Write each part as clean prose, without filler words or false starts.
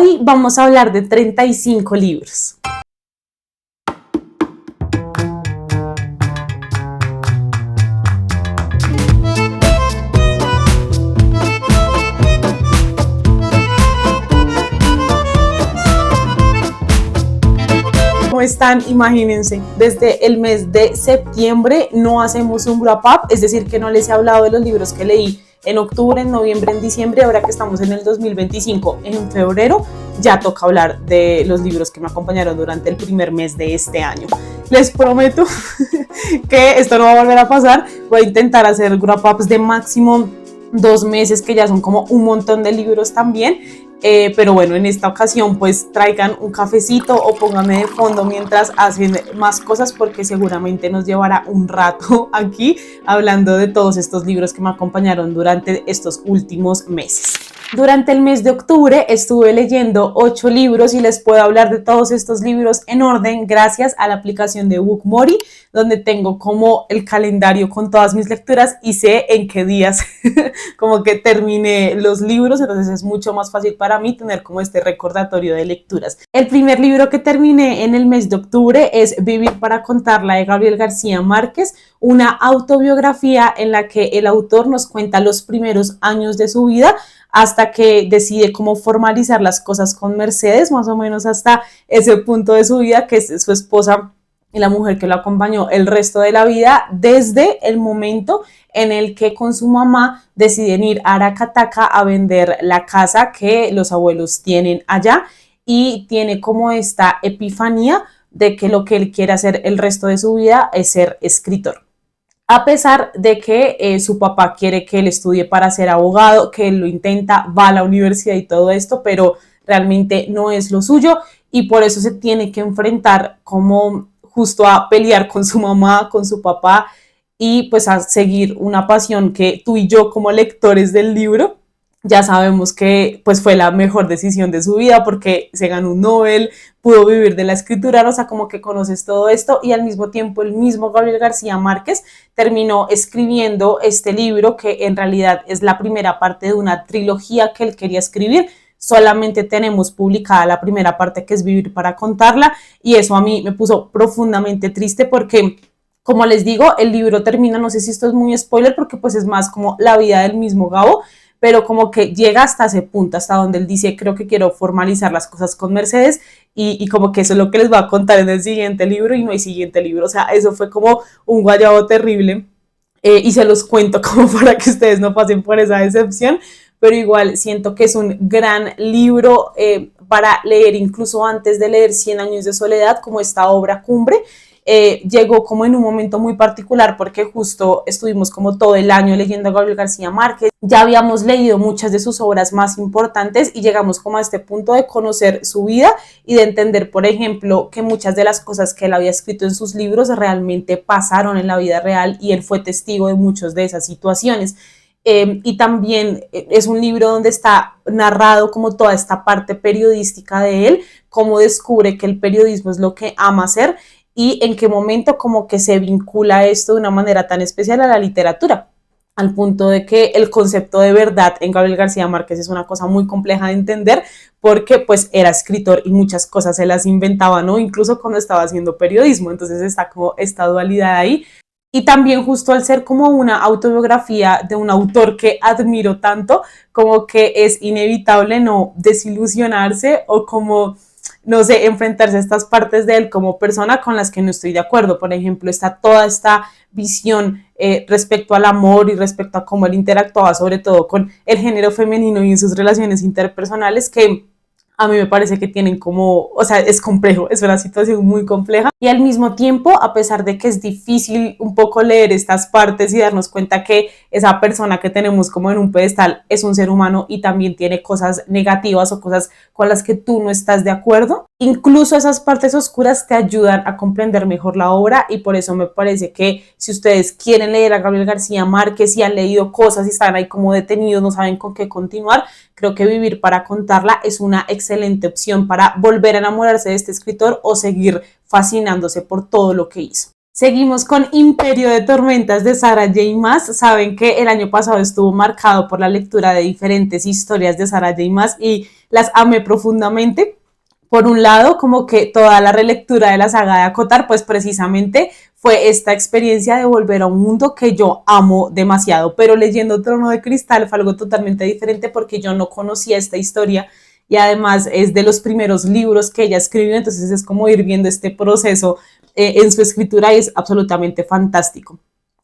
Hoy vamos a hablar de 35 libros. ¿Cómo están? Imagínense, desde el mes de septiembre no hacemos un wrap up, es decir, que no les he hablado de los libros que leí en octubre, en noviembre, en diciembre. Ahora que estamos en el 2025, en febrero, ya toca hablar de los libros que me acompañaron durante el primer mes de este año. Les prometo que esto no va a volver a pasar. Voy a intentar hacer wrap ups de máximo 2 meses, que ya son como un montón de libros también. Pero bueno, en esta ocasión pues traigan un cafecito o pónganme de fondo mientras hacen más cosas, porque seguramente nos llevará un rato aquí hablando de todos estos libros que me acompañaron durante estos últimos meses. Durante el mes de octubre estuve leyendo 8 libros y les puedo hablar de todos estos libros en orden gracias a la aplicación de Bookmori, donde tengo como el calendario con todas mis lecturas y sé en qué días como que terminé los libros, entonces es mucho más fácil para mí tener como este recordatorio de lecturas. El primer libro que terminé en el mes de octubre es Vivir para contarla, de Gabriel García Márquez, una autobiografía en la que el autor nos cuenta los primeros años de su vida hasta que decide cómo formalizar las cosas con Mercedes, más o menos hasta ese punto de su vida, que es su esposa y la mujer que lo acompañó el resto de la vida, desde el momento en el que con su mamá deciden ir a Aracataca a vender la casa que los abuelos tienen allá, y tiene como esta epifanía de que lo que él quiere hacer el resto de su vida es ser escritor. A pesar de que su papá quiere que él estudie para ser abogado, que él lo intenta, va a la universidad y todo esto, pero realmente no es lo suyo, y por eso se tiene que enfrentar como justo a pelear con su mamá, con su papá, y pues a seguir una pasión que tú y yo como lectores del libro ya sabemos que pues fue la mejor decisión de su vida, porque se ganó un Nobel, pudo vivir de la escritura, o sea, como que conoces todo esto. Y al mismo tiempo el mismo Gabriel García Márquez terminó escribiendo este libro, que en realidad es la primera parte de una trilogía que él quería escribir. Solamente tenemos publicada la primera parte, que es Vivir para contarla, y eso a mí me puso profundamente triste porque, como les digo, el libro termina, no sé si esto es muy spoiler porque pues es más como la vida del mismo Gabo, pero como que llega hasta ese punto, hasta donde él dice: creo que quiero formalizar las cosas con Mercedes, y como que eso es lo que les va a contar en el siguiente libro, y no hay siguiente libro. O sea, eso fue como un guayabo terrible, y se los cuento como para que ustedes no pasen por esa decepción, pero igual siento que es un gran libro para leer incluso antes de leer Cien años de soledad, como esta obra cumbre. Llegó como en un momento muy particular porque justo estuvimos como todo el año leyendo a Gabriel García Márquez, ya habíamos leído muchas de sus obras más importantes y llegamos como a este punto de conocer su vida y de entender, por ejemplo, que muchas de las cosas que él había escrito en sus libros realmente pasaron en la vida real, y él fue testigo de muchas de esas situaciones. Y también es un libro donde está narrado como toda esta parte periodística de él, cómo descubre que el periodismo es lo que ama hacer, y en qué momento como que se vincula esto de una manera tan especial a la literatura, al punto de que el concepto de verdad en Gabriel García Márquez es una cosa muy compleja de entender, porque pues era escritor y muchas cosas se las inventaba, ¿no? Incluso cuando estaba haciendo periodismo, entonces está como esta dualidad ahí. Y también justo al ser como una autobiografía de un autor que admiro tanto, como que es inevitable no desilusionarse o como, no sé, enfrentarse a estas partes de él como persona con las que no estoy de acuerdo. Por ejemplo, está toda esta visión respecto al amor y respecto a cómo él interactuaba sobre todo con el género femenino y en sus relaciones interpersonales, que a mí me parece que tienen como, o sea, es complejo, es una situación muy compleja, y al mismo tiempo, a pesar de que es difícil un poco leer estas partes y darnos cuenta que esa persona que tenemos como en un pedestal es un ser humano y también tiene cosas negativas o cosas con las que tú no estás de acuerdo, incluso esas partes oscuras te ayudan a comprender mejor la obra. Y por eso me parece que si ustedes quieren leer a Gabriel García Márquez y han leído cosas y están ahí como detenidos, no saben con qué continuar, creo que Vivir para contarla es una excelente opción para volver a enamorarse de este escritor o seguir fascinándose por todo lo que hizo. Seguimos con Imperio de Tormentas de Sarah J. Maas. Saben que el año pasado estuvo marcado por la lectura de diferentes historias de Sarah J. Maas y las amé profundamente. Por un lado, como que toda la relectura de la saga de Acotar, pues precisamente fue esta experiencia de volver a un mundo que yo amo demasiado, pero leyendo Trono de Cristal fue algo totalmente diferente porque yo no conocía esta historia y además es de los primeros libros que ella escribió, entonces es como ir viendo este proceso en su escritura y es absolutamente fantástico.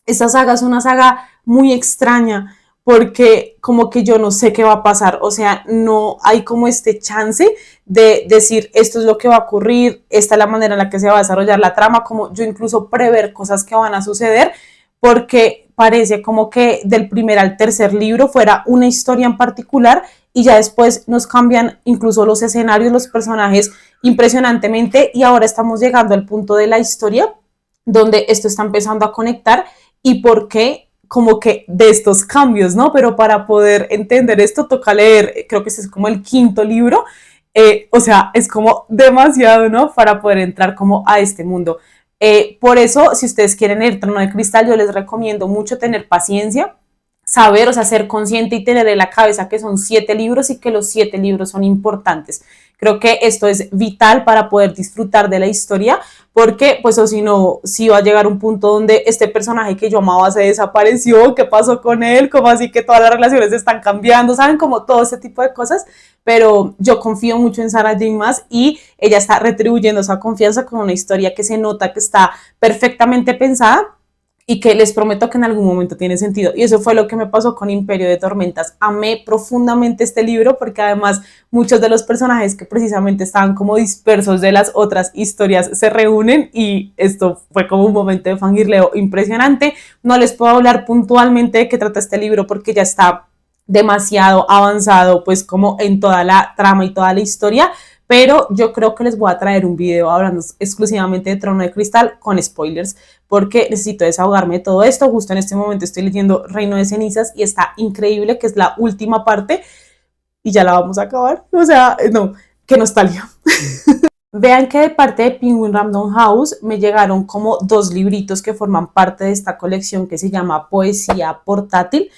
Esta saga es una saga muy extraña porque como que yo no sé qué va a pasar, o sea, no hay como este chance de decir esto es lo que va a ocurrir, esta es la manera en la que se va a desarrollar la trama, como yo incluso prever cosas que van a suceder, porque parece como que del primer al tercer libro fuera una historia en particular y ya después nos cambian incluso los escenarios, los personajes impresionantemente y ahora estamos llegando al punto de la historia donde esto está empezando a conectar y por qué como que de estos cambios, ¿no? Pero para poder entender esto toca leer, creo que este es como el quinto libro, o sea, es como demasiado, ¿no? Para poder entrar como a este mundo. Por eso, si ustedes quieren leer Trono de Cristal, yo les recomiendo mucho tener paciencia, saber, o sea, ser consciente y tener en la cabeza que son 7 libros y que los 7 libros son importantes. Creo que esto es vital para poder disfrutar de la historia, porque pues o si no, si va a llegar un punto donde este personaje que yo amaba se desapareció, ¿qué pasó con él? ¿Cómo así que todas las relaciones están cambiando? ¿Saben? Como todo ese tipo de cosas, pero yo confío mucho en Sarah J. Maas y ella está retribuyendo esa confianza con una historia que se nota que está perfectamente pensada y que les prometo que en algún momento tiene sentido. Y eso fue lo que me pasó con Imperio de Tormentas. Amé profundamente este libro porque además muchos de los personajes que precisamente estaban como dispersos de las otras historias se reúnen y esto fue como un momento de fangirleo impresionante. No les puedo hablar puntualmente de qué trata este libro porque ya está demasiado avanzado pues como en toda la trama y toda la historia, pero yo creo que les voy a traer un video hablando exclusivamente de Trono de Cristal con spoilers, porque necesito desahogarme de todo esto. Justo en este momento estoy leyendo Reino de Cenizas y está increíble, que es la última parte y ya la vamos a acabar. O sea, no, qué nostalgia. Vean que de parte de Penguin Random House me llegaron como 2 libritos que forman parte de esta colección que se llama Poesía Portátil.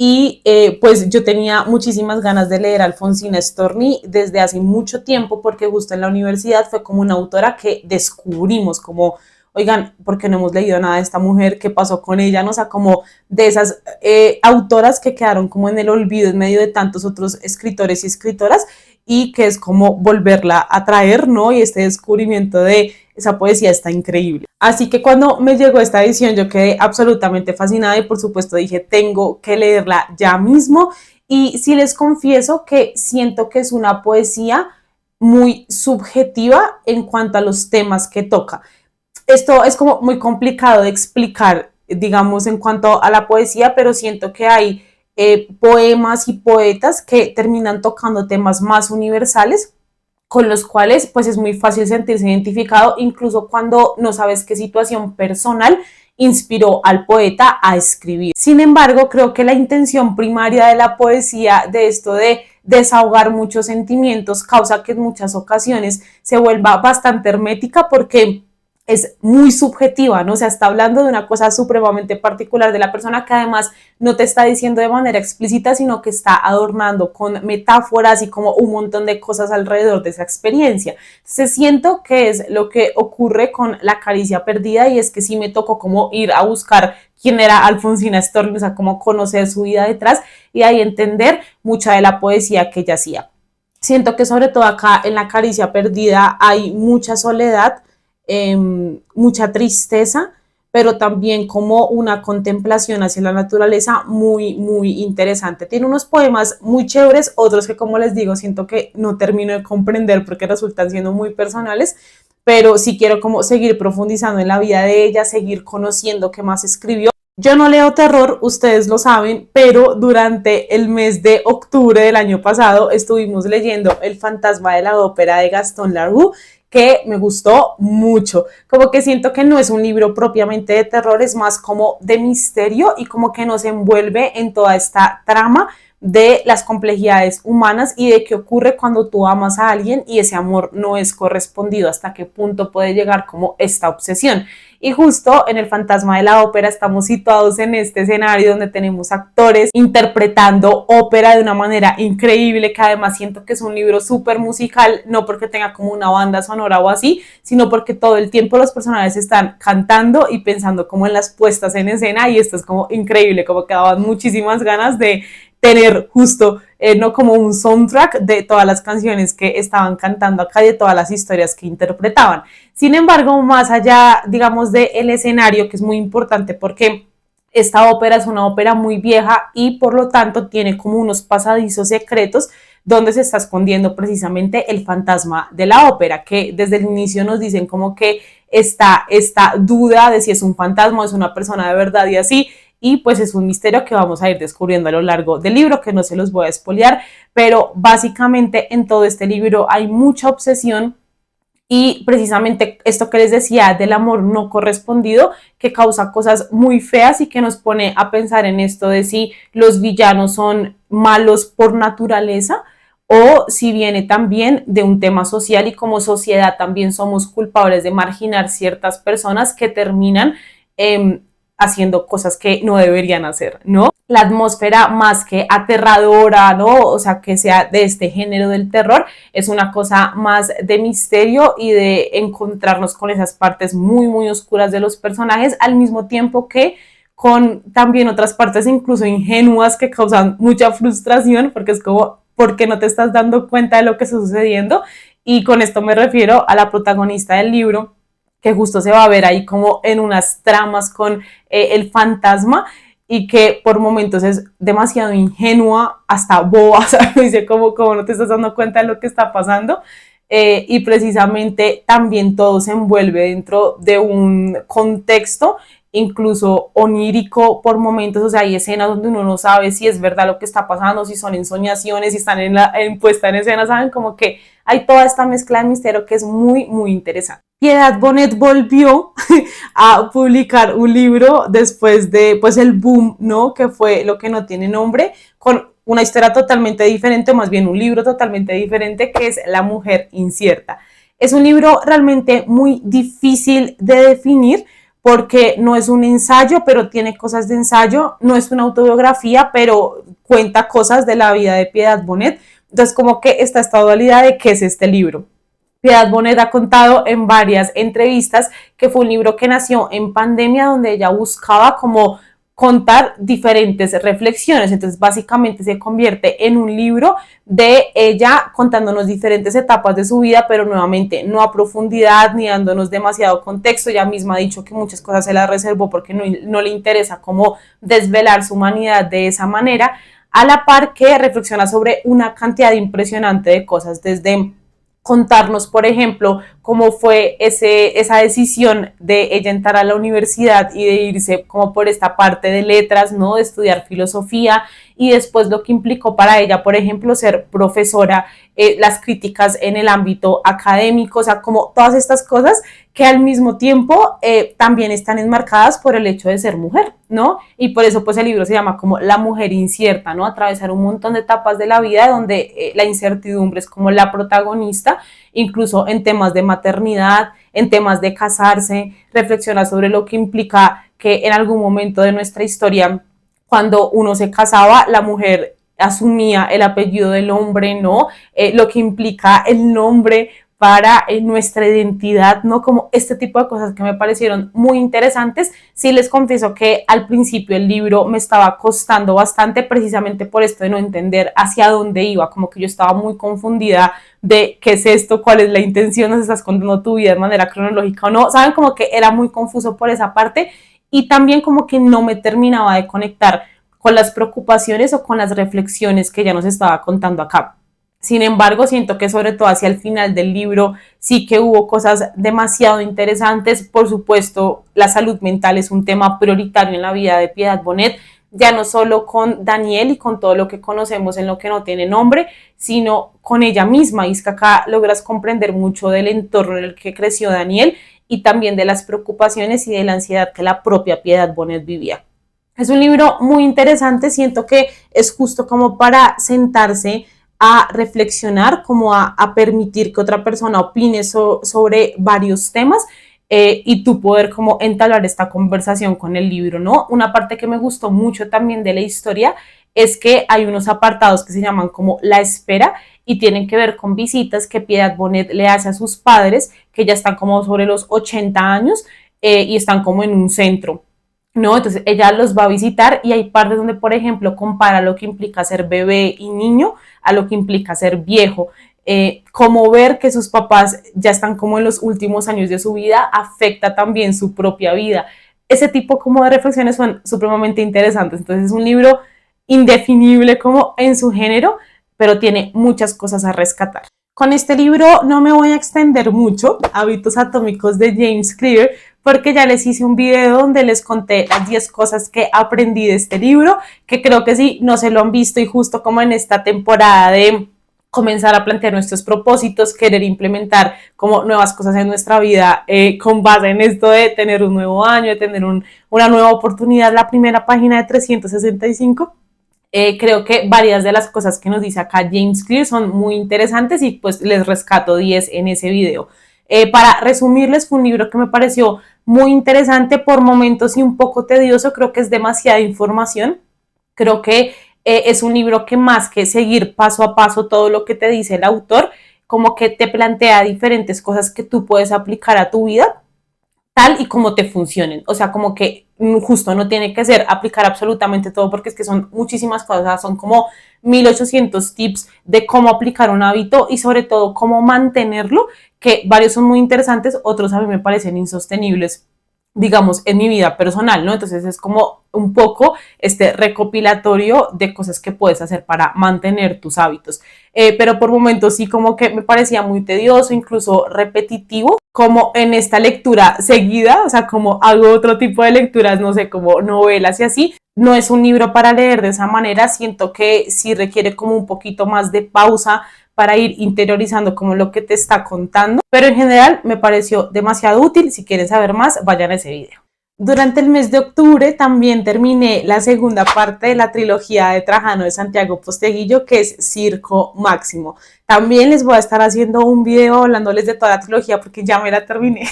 Y pues yo tenía muchísimas ganas de leer a Alfonsina Storni desde hace mucho tiempo porque justo en la universidad fue como una autora que descubrimos como, oigan, ¿por qué no hemos leído nada de esta mujer? ¿Qué pasó con ella? ¿No? O sea, como de esas autoras que quedaron como en el olvido en medio de tantos otros escritores y escritoras y que es como volverla a traer, ¿no? Y este descubrimiento de esa poesía está increíble. Así que cuando me llegó esta edición yo quedé absolutamente fascinada y por supuesto dije, tengo que leerla ya mismo. Y sí les confieso que siento que es una poesía muy subjetiva en cuanto a los temas que toca. Esto es como muy complicado de explicar, digamos, en cuanto a la poesía, pero siento que hay poemas y poetas que terminan tocando temas más universales con los cuales pues es muy fácil sentirse identificado incluso cuando no sabes qué situación personal inspiró al poeta a escribir. Sin embargo, creo que la intención primaria de la poesía, de esto de desahogar muchos sentimientos, causa que en muchas ocasiones se vuelva bastante hermética porque es muy subjetiva, ¿no? O sea, está hablando de una cosa supremamente particular de la persona que además no te está diciendo de manera explícita, sino que está adornando con metáforas y como un montón de cosas alrededor de esa experiencia. Entonces siento que es lo que ocurre con La Caricia Perdida y es que sí me tocó como ir a buscar quién era Alfonsina Storni, o sea, como conocer su vida detrás y ahí entender mucha de la poesía que ella hacía. Siento que sobre todo acá en La Caricia Perdida hay mucha soledad, mucha tristeza, pero también como una contemplación hacia la naturaleza muy, muy interesante. Tiene unos poemas muy chéveres, otros que como les digo, siento que no termino de comprender porque resultan siendo muy personales, pero sí quiero como seguir profundizando en la vida de ella, seguir conociendo qué más escribió. Yo no leo terror, ustedes lo saben, pero durante el mes de octubre del año pasado estuvimos leyendo El fantasma de la ópera de Gastón Leroux, que me gustó mucho. Como que siento que no es un libro propiamente de terror, es más como de misterio y como que nos envuelve en toda esta trama de las complejidades humanas y de qué ocurre cuando tú amas a alguien y ese amor no es correspondido, hasta qué punto puede llegar como esta obsesión. Y justo en El fantasma de la ópera estamos situados en este escenario donde tenemos actores interpretando ópera de una manera increíble, que además siento que es un libro súper musical, no porque tenga como una banda sonora o así, sino porque todo el tiempo los personajes están cantando y pensando como en las puestas en escena, y esto es como increíble, como que daban muchísimas ganas de tener justo, no como un soundtrack de todas las canciones que estaban cantando acá y de todas las historias que interpretaban. Sin embargo, más allá, digamos, del escenario, que es muy importante porque esta ópera es una ópera muy vieja y por lo tanto tiene como unos pasadizos secretos donde se está escondiendo precisamente el fantasma de la ópera, que desde el inicio nos dicen como que está esta duda de si es un fantasma o es una persona de verdad y así, y pues es un misterio que vamos a ir descubriendo a lo largo del libro, que no se los voy a espolear, pero básicamente en todo este libro hay mucha obsesión y precisamente esto que les decía del amor no correspondido, que causa cosas muy feas y que nos pone a pensar en esto de si los villanos son malos por naturaleza o si viene también de un tema social, y como sociedad también somos culpables de marginar ciertas personas que terminan haciendo cosas que no deberían hacer, ¿no? La atmósfera más que aterradora, ¿no? O sea, que sea de este género del terror, es una cosa más de misterio y de encontrarnos con esas partes muy, muy oscuras de los personajes, al mismo tiempo que con también otras partes incluso ingenuas que causan mucha frustración, porque es como, ¿por qué no te estás dando cuenta de lo que está sucediendo? Y con esto me refiero a la protagonista del libro, que justo se va a ver ahí como en unas tramas con el fantasma, y que por momentos es demasiado ingenua, hasta boba, ¿sabes? Dice como no te estás dando cuenta de lo que está pasando. Y precisamente también todo se envuelve dentro de un contexto incluso onírico por momentos. O sea, hay escenas donde uno no sabe si es verdad lo que está pasando, si son ensoñaciones, si están en puesta en escena, ¿saben? Como que hay toda esta mezcla de misterio que es muy, muy interesante. Piedad Bonet volvió a publicar un libro después de pues el boom, ¿no? Que fue Lo que no tiene nombre, con una historia totalmente diferente, o más bien un libro totalmente diferente, que es La mujer incierta. Es un libro realmente muy difícil de definir porque no es un ensayo, pero tiene cosas de ensayo, no es una autobiografía, pero cuenta cosas de la vida de Piedad Bonet. Entonces, como que está esta dualidad de qué es este libro. Piedad Bonet ha contado en varias entrevistas que fue un libro que nació en pandemia, donde ella buscaba como contar diferentes reflexiones. Entonces básicamente se convierte en un libro de ella contándonos diferentes etapas de su vida, pero nuevamente no a profundidad ni dándonos demasiado contexto. Ella misma ha dicho que muchas cosas se las reservó porque no le interesa como desvelar su humanidad de esa manera, a la par que reflexiona sobre una cantidad impresionante de cosas, desde contarnos, por ejemplo, cómo fue esa decisión de ella entrar a la universidad y de irse como por esta parte de letras, ¿no? De estudiar filosofía, y después lo que implicó para ella, por ejemplo, ser profesora, las críticas en el ámbito académico, o sea, como todas estas cosas que al mismo tiempo también están enmarcadas por el hecho de ser mujer, ¿no? Y por eso pues el libro se llama como La mujer incierta, ¿no? Atravesar un montón de etapas de la vida donde la incertidumbre es como la protagonista, incluso en temas de maternidad, en temas de casarse, reflexiona sobre lo que implica que en algún momento de nuestra historia, cuando uno se casaba, la mujer asumía el apellido del hombre, ¿no? Lo que implica el nombre para nuestra identidad, ¿no? Como este tipo de cosas que me parecieron muy interesantes. Sí les confieso que al principio el libro me estaba costando bastante, precisamente por esto de no entender hacia dónde iba, como que yo estaba muy confundida de qué es esto, cuál es la intención, nos estás contando tu vida de manera cronológica o no, saben, como que era muy confuso por esa parte, y también como que no me terminaba de conectar con las preocupaciones o con las reflexiones que ella nos estaba contando acá. Sin embargo, siento que sobre todo hacia el final del libro sí que hubo cosas demasiado interesantes. Por supuesto, la salud mental es un tema prioritario en la vida de Piedad Bonet, ya no solo con Daniel y con todo lo que conocemos en Lo que no tiene nombre, sino con ella misma. Y es que acá logras comprender mucho del entorno en el que creció Daniel y también de las preocupaciones y de la ansiedad que la propia Piedad Bonet vivía. Es un libro muy interesante, siento que es justo como para sentarse a reflexionar, como a permitir que otra persona opine sobre varios temas. y tú poder como entablar esta conversación con el libro, ¿no? Una parte que me gustó mucho también de la historia es que hay unos apartados que se llaman como la espera y tienen que ver con visitas que Piedad Bonet le hace a sus padres, que ya están como sobre los 80 años y están como en un centro, ¿no? Entonces ella los va a visitar y hay partes donde, por ejemplo, compara lo que implica ser bebé y niño a lo que implica ser viejo. Como ver que sus papás ya están como en los últimos años de su vida afecta también su propia vida. Ese tipo como de reflexiones son supremamente interesantes. Entonces es un libro indefinible como en su género, pero tiene muchas cosas a rescatar. Con este libro no me voy a extender mucho, Hábitos Atómicos de James Clear, porque ya les hice un video donde les conté las 10 cosas que aprendí de este libro, que creo que sí, no se lo han visto y justo como en esta temporada de comenzar a plantear nuestros propósitos, querer implementar como nuevas cosas en nuestra vida con base en esto de tener un nuevo año, de tener una nueva oportunidad, la primera página de 365. Creo que varias de las cosas que nos dice acá James Clear son muy interesantes y pues les rescato 10 en ese video. Para resumirles, fue un libro que me pareció muy interesante, por momentos y un poco tedioso, creo que es demasiada información, creo que es un libro que más que seguir paso a paso todo lo que te dice el autor, como que te plantea diferentes cosas que tú puedes aplicar a tu vida tal y como te funcionen. O sea, como que justo no tiene que ser aplicar absolutamente todo porque es que son muchísimas cosas, son como 1800 tips de cómo aplicar un hábito y sobre todo cómo mantenerlo, que varios son muy interesantes, otros a mí me parecen insostenibles, digamos, en mi vida personal, ¿no? Entonces es como un poco este recopilatorio de cosas que puedes hacer para mantener tus hábitos. Pero por momentos sí como que me parecía muy tedioso, incluso repetitivo, como en esta lectura seguida, o sea, como hago otro tipo de lecturas, no sé, como novelas y así. No es un libro para leer de esa manera, siento que sí requiere como un poquito más de pausa para ir interiorizando como lo que te está contando, pero en general me pareció demasiado útil. Si quieren saber más, vayan a ese video. Durante el mes de octubre también terminé la segunda parte de la trilogía de Trajano de Santiago Posteguillo, que es Circo Máximo. También les voy a estar haciendo un video hablándoles de toda la trilogía porque ya me la terminé.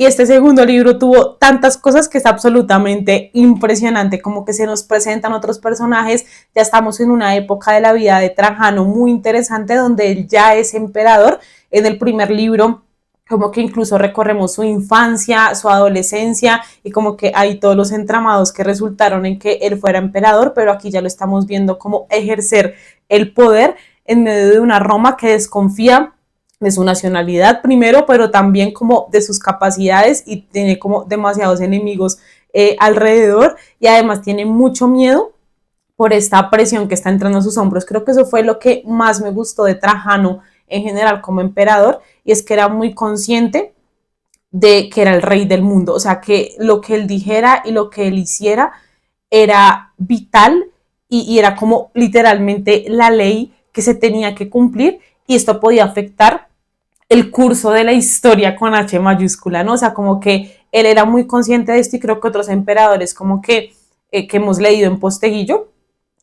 Y este segundo libro tuvo tantas cosas que es absolutamente impresionante, como que se nos presentan otros personajes, ya estamos en una época de la vida de Trajano muy interesante donde él ya es emperador. En el primer libro como que incluso recorremos su infancia, su adolescencia y como que hay todos los entramados que resultaron en que él fuera emperador, pero aquí ya lo estamos viendo como ejercer el poder en medio de una Roma que desconfía de su nacionalidad primero, pero también como de sus capacidades y tiene como demasiados enemigos alrededor y además tiene mucho miedo por esta presión que está entrando a sus hombros. Creo que eso fue lo que más me gustó de Trajano en general como emperador, y es que era muy consciente de que era el rey del mundo, o sea, que lo que él dijera y lo que él hiciera era vital y era como literalmente la ley que se tenía que cumplir y esto podía afectar el curso de la historia con H mayúscula, ¿no? O sea, como que él era muy consciente de esto y creo que otros emperadores como que hemos leído en Posteguillo,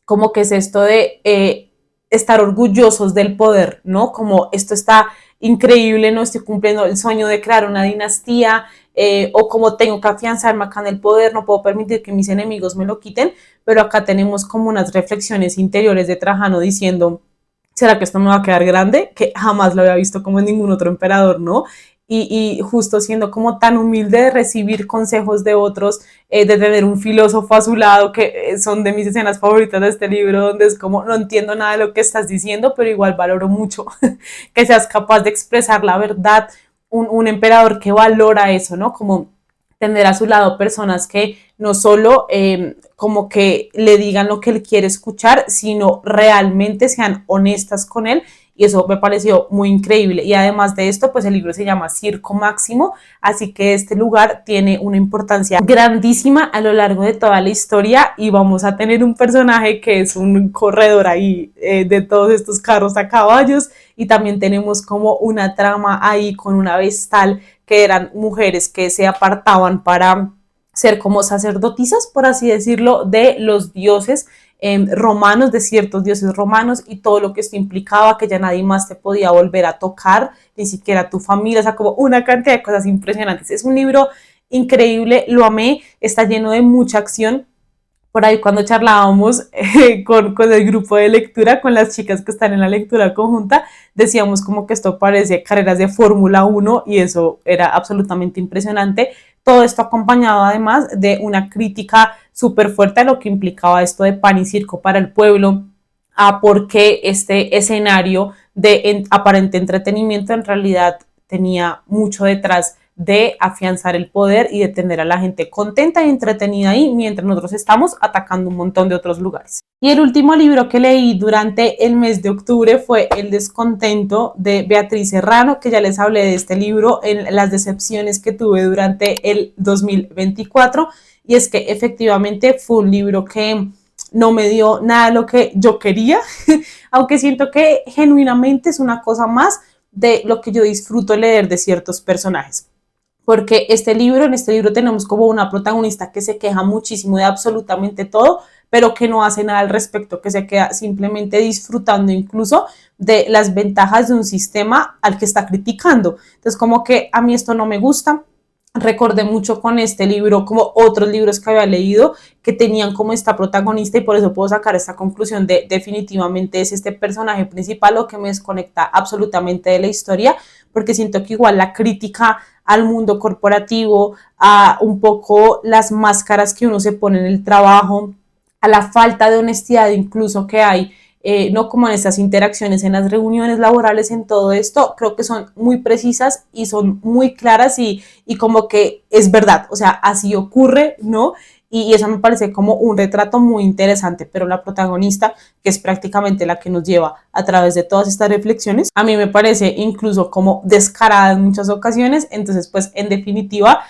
como que es esto de estar orgullosos del poder, ¿no? Como esto está increíble, no estoy cumpliendo el sueño de crear una dinastía, o como tengo que afianzarme acá en el poder, no puedo permitir que mis enemigos me lo quiten, pero acá tenemos como unas reflexiones interiores de Trajano diciendo, ¿será que esto me va a quedar grande? Que jamás lo había visto como en ningún otro emperador, ¿no? Y justo siendo como tan humilde de recibir consejos de otros, de tener un filósofo a su lado, que son de mis escenas favoritas de este libro, donde es como, no entiendo nada de lo que estás diciendo, pero igual valoro mucho que seas capaz de expresar la verdad, un emperador que valora eso, ¿no? Como tener a su lado personas que no solo como que le digan lo que él quiere escuchar, sino realmente sean honestas con él, y eso me pareció muy increíble. Y además de esto, pues el libro se llama Circo Máximo, así que este lugar tiene una importancia grandísima a lo largo de toda la historia y vamos a tener un personaje que es un corredor ahí de todos estos carros a caballos, y también tenemos como una trama ahí con una vestal que eran mujeres que se apartaban para ser como sacerdotisas, por así decirlo, de los dioses romanos, de ciertos dioses romanos y todo lo que esto implicaba, que ya nadie más te podía volver a tocar, ni siquiera tu familia, o sea, como una cantidad de cosas impresionantes. Es un libro increíble, lo amé, está lleno de mucha acción. Por ahí cuando charlábamos con el grupo de lectura, con las chicas que están en la lectura conjunta, decíamos como que esto parece carreras de Fórmula 1 y eso era absolutamente impresionante. Todo esto acompañado además de una crítica súper fuerte a lo que implicaba esto de pan y circo para el pueblo, a por qué este escenario de aparente entretenimiento en realidad tenía mucho detrás de afianzar el poder y de tener a la gente contenta y entretenida ahí mientras nosotros estamos atacando un montón de otros lugares. Y el último libro que leí durante el mes de octubre fue El descontento de Beatriz Serrano, que ya les hablé de este libro en las decepciones que tuve durante el 2024, y es que efectivamente fue un libro que no me dio nada de lo que yo quería, aunque siento que genuinamente es una cosa más de lo que yo disfruto leer de ciertos personajes. Porque en este libro tenemos como una protagonista que se queja muchísimo de absolutamente todo, pero que no hace nada al respecto, que se queda simplemente disfrutando incluso de las ventajas de un sistema al que está criticando. Entonces, como que a mí esto no me gusta. Recordé mucho con este libro, como otros libros que había leído, que tenían como esta protagonista y por eso puedo sacar esta conclusión de definitivamente es este personaje principal lo que me desconecta absolutamente de la historia, porque siento que igual la crítica al mundo corporativo, a un poco las máscaras que uno se pone en el trabajo, a la falta de honestidad incluso que hay, no como en estas interacciones, en las reuniones laborales, en todo esto, creo que son muy precisas y son muy claras y como que es verdad, o sea, así ocurre, ¿no? Y eso me parece como un retrato muy interesante, pero la protagonista, que es prácticamente la que nos lleva a través de todas estas reflexiones, a mí me parece incluso como descarada en muchas ocasiones, entonces pues en definitiva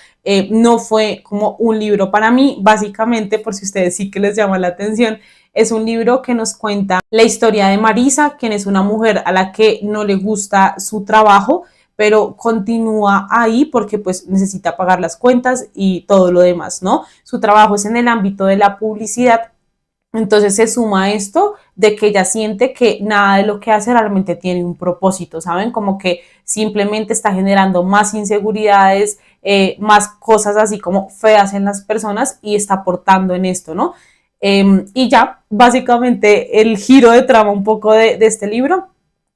no fue como un libro para mí, básicamente por si ustedes sí que les llama la atención, es un libro que nos cuenta la historia de Marisa, quien es una mujer a la que no le gusta su trabajo, pero continúa ahí porque pues necesita pagar las cuentas y todo lo demás, ¿no? Su trabajo es en el ámbito de la publicidad, entonces se suma esto de que ella siente que nada de lo que hace realmente tiene un propósito, ¿saben? Como que simplemente está generando más inseguridades, más cosas así como feas en las personas y está aportando en esto, ¿no? Y ya, básicamente el giro de trama un poco de este libro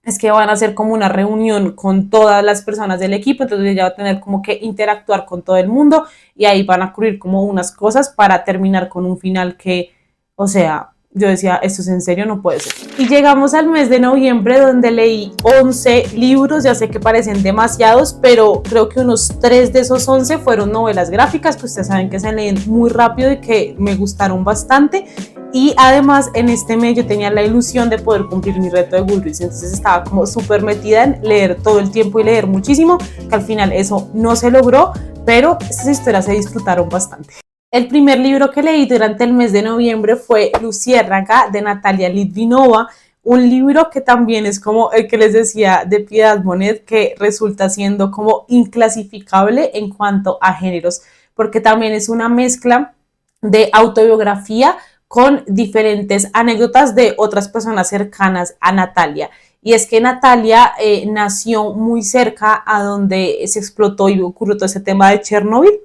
es que van a hacer como una reunión con todas las personas del equipo, entonces ella va a tener como que interactuar con todo el mundo y ahí van a ocurrir como unas cosas para terminar con un final que, o sea, yo decía, esto es en serio, no puede ser. Y llegamos al mes de noviembre donde leí 11 libros, ya sé que parecen demasiados, pero creo que unos 3 de esos 11 fueron novelas gráficas, que ustedes saben que se leen muy rápido y que me gustaron bastante. Y además en este mes yo tenía la ilusión de poder cumplir mi reto de Goodreads, entonces estaba como súper metida en leer todo el tiempo y leer muchísimo, que al final eso no se logró, pero estas historias se disfrutaron bastante. El primer libro que leí durante el mes de noviembre fue Luciérnaga de Natalia Litvinova, un libro que también es como el que les decía de Piedad Bonet, que resulta siendo como inclasificable en cuanto a géneros, porque también es una mezcla de autobiografía con diferentes anécdotas de otras personas cercanas a Natalia. Y es que Natalia nació muy cerca a donde se explotó y ocurrió todo ese tema de Chernobyl.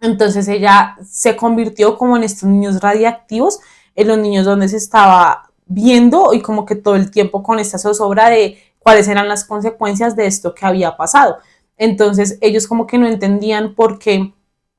Entonces ella se convirtió como en estos niños radiactivos, en los niños donde se estaba viendo y como que todo el tiempo con esta zozobra de cuáles eran las consecuencias de esto que había pasado. Entonces ellos como que no entendían por qué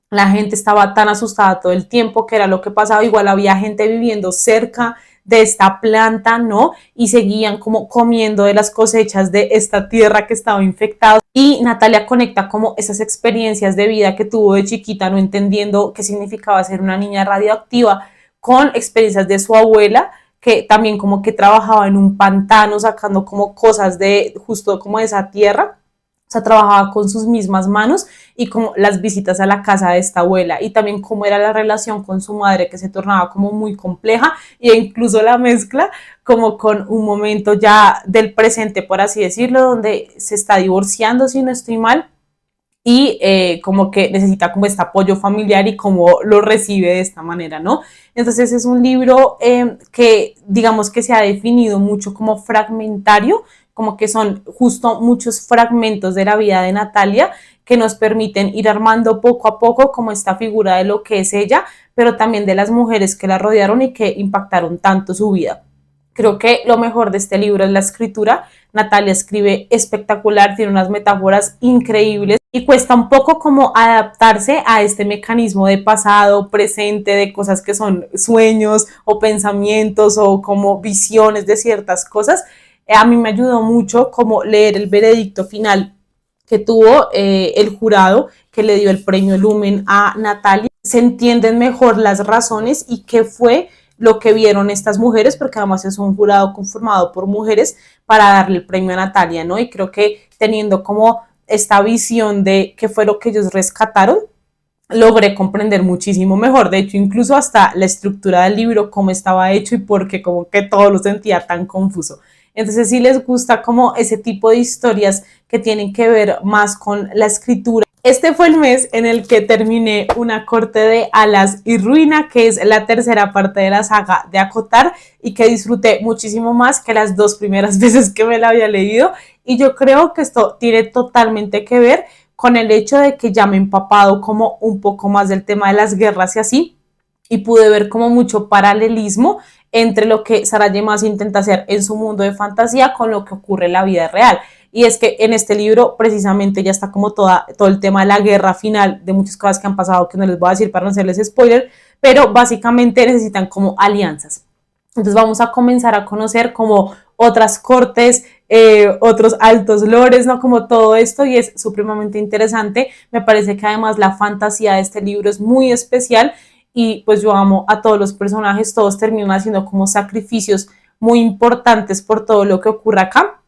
la gente estaba tan asustada todo el tiempo, que era lo que pasaba, igual había gente viviendo cerca de esta planta, ¿no? Y seguían como comiendo de las cosechas de esta tierra que estaba infectada. Y Natalia conecta como esas experiencias de vida que tuvo de chiquita, no entendiendo qué significaba ser una niña radioactiva, con experiencias de su abuela, que también como que trabajaba en un pantano sacando como cosas de justo como de esa tierra, o sea, trabajaba con sus mismas manos y como las visitas a la casa de esta abuela y también cómo era la relación con su madre que se tornaba como muy compleja e incluso la mezcla como con un momento ya del presente, por así decirlo, donde se está divorciando, si no estoy mal, y como que necesita como este apoyo familiar y cómo lo recibe de esta manera, ¿no? Entonces es un libro que digamos que se ha definido mucho como fragmentario, como que son justo muchos fragmentos de la vida de Natalia que nos permiten ir armando poco a poco como esta figura de lo que es ella, pero también de las mujeres que la rodearon y que impactaron tanto su vida. Creo que lo mejor de este libro es la escritura. Natalia escribe espectacular, tiene unas metáforas increíbles y cuesta un poco como adaptarse a este mecanismo de pasado, presente, de cosas que son sueños o pensamientos o como visiones de ciertas cosas. A mí me ayudó mucho como leer el veredicto final que tuvo el jurado que le dio el premio Lumen a Natalia. Se entienden mejor las razones y qué fue lo que vieron estas mujeres, porque además es un jurado conformado por mujeres para darle el premio a Natalia, ¿no? Y creo que teniendo como esta visión de qué fue lo que ellos rescataron, logré comprender muchísimo mejor. De hecho, incluso hasta la estructura del libro, cómo estaba hecho y por qué como que todo lo sentía tan confuso. Entonces, si les gusta como ese tipo de historias que tienen que ver más con la escritura. Este fue el mes en el que terminé Una corte de alas y ruina, que es la tercera parte de la saga de Acotar y que disfruté muchísimo más que las dos primeras veces que me la había leído. Y yo creo que esto tiene totalmente que ver con el hecho de que ya me he empapado como un poco más del tema de las guerras y así, y pude ver como mucho paralelismo entre lo que Sarah J. Maas intenta hacer en su mundo de fantasía con lo que ocurre en la vida real. Y es que en este libro precisamente ya está como todo el tema de la guerra final, de muchas cosas que han pasado que no les voy a decir para no hacerles spoiler, pero básicamente necesitan como alianzas. Entonces vamos a comenzar a conocer como otras cortes, otros altos lores, ¿no? Como todo esto y es supremamente interesante. Me parece que además la fantasía de este libro es muy especial y pues yo amo a todos los personajes, todos terminan haciendo como sacrificios muy importantes por todo lo que ocurre acá,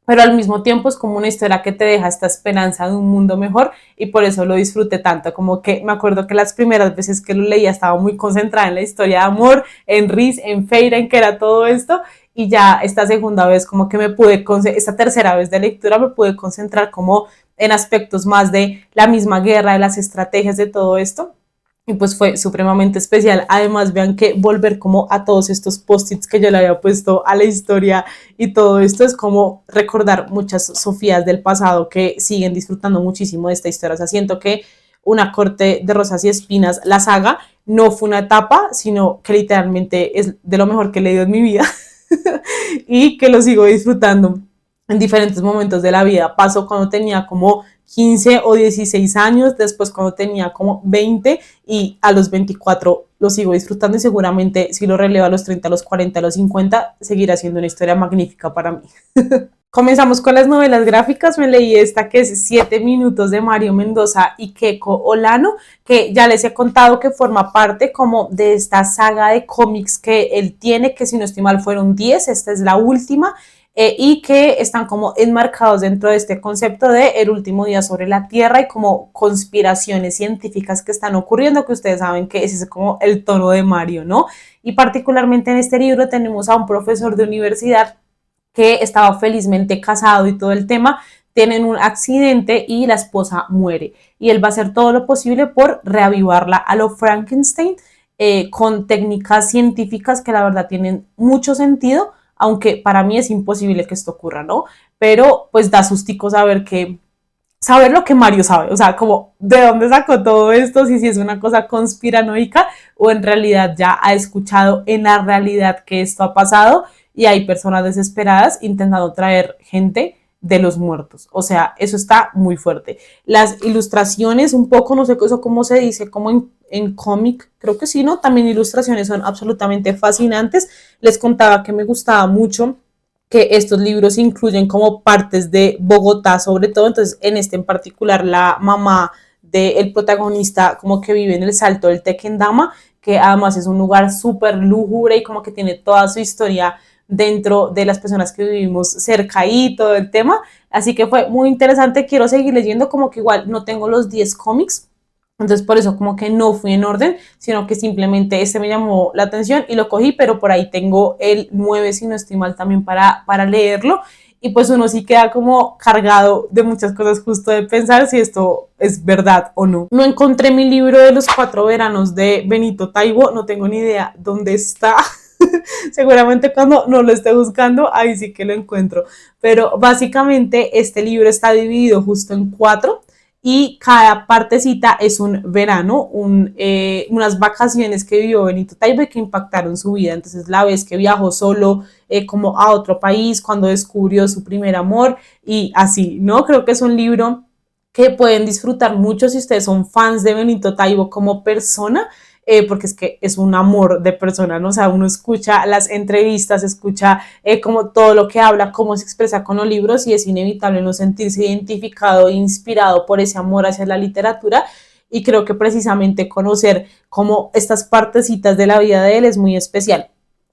pero al mismo tiempo es como una historia que te deja esta esperanza de un mundo mejor y por eso lo disfruté tanto, como que me acuerdo que las primeras veces que lo leía estaba muy concentrada en la historia de amor, en Rhys, en Feyre, en que era todo esto y ya esta segunda vez como que me pude, esta tercera vez de lectura me pude concentrar como en aspectos más de la misma guerra, de las estrategias de todo esto y pues fue supremamente especial. Además, vean que volver como a todos estos post-its que yo le había puesto a la historia y todo esto es como recordar muchas Sofías del pasado que siguen disfrutando muchísimo de esta historia. O sea, siento que Una corte de rosas y espinas, la saga, no fue una etapa, sino que literalmente es de lo mejor que he leído en mi vida y que lo sigo disfrutando en diferentes momentos de la vida. Pasó cuando tenía como 15 o 16 años, después cuando tenía como 20 y a los 24 lo sigo disfrutando y seguramente si lo relevo a los 30, a los 40, a los 50, seguirá siendo una historia magnífica para mí. Comenzamos con las novelas gráficas, me leí esta que es 7 minutos de Mario Mendoza y Keiko Olano, que ya les he contado que forma parte como de esta saga de cómics que él tiene, que si no estoy mal fueron 10, esta es la última, y que están como enmarcados dentro de este concepto de el último día sobre la Tierra y como conspiraciones científicas que están ocurriendo, que ustedes saben que ese es como el tono de Mario, ¿no? Y particularmente en este libro tenemos a un profesor de universidad que estaba felizmente casado y todo el tema, tienen un accidente y la esposa muere. Y él va a hacer todo lo posible por reavivarla a lo Frankenstein con técnicas científicas que la verdad tienen mucho sentido, aunque para mí es imposible que esto ocurra, ¿no? Pero pues da sustico saber lo que Mario sabe, o sea, como de dónde sacó todo esto, si es una cosa conspiranoica o en realidad ya ha escuchado en la realidad que esto ha pasado y hay personas desesperadas intentando traer gente de los muertos. O sea, eso está muy fuerte. Las ilustraciones, un poco, no sé eso cómo se dice, como en cómic, creo que sí, ¿no? También ilustraciones son absolutamente fascinantes. Les contaba que me gustaba mucho que estos libros incluyen como partes de Bogotá, sobre todo, entonces en este en particular la mamá del protagonista como que vive en el Salto del Tequendama, que además es un lugar súper lúgubre y como que tiene toda su historia dentro de las personas que vivimos cerca y todo el tema, así que fue muy interesante, quiero seguir leyendo, como que igual no tengo los 10 cómics, entonces por eso como que no fui en orden, sino que simplemente este me llamó la atención y lo cogí, pero por ahí tengo el 9 si no estoy mal también para leerlo. y pues uno sí queda como cargado de muchas cosas justo de pensar si esto es verdad o no. No encontré mi libro de los 4 veranos de Benito Taibo, no tengo ni idea dónde está. Seguramente cuando no lo esté buscando, ahí sí que lo encuentro. Pero básicamente este libro está dividido justo en 4 y cada partecita es un verano, unas vacaciones que vivió Benito Taibo y que impactaron su vida. Entonces la vez que viajó solo como a otro país, cuando descubrió su primer amor y así, ¿no? Creo que es un libro que pueden disfrutar mucho si ustedes son fans de Benito Taibo como persona, porque es que es un amor de persona, ¿no? O sea, uno escucha las entrevistas, escucha como todo lo que habla, cómo se expresa con los libros y es inevitable no sentirse identificado e inspirado por ese amor hacia la literatura. Y creo que precisamente conocer como estas partecitas de la vida de él es muy especial.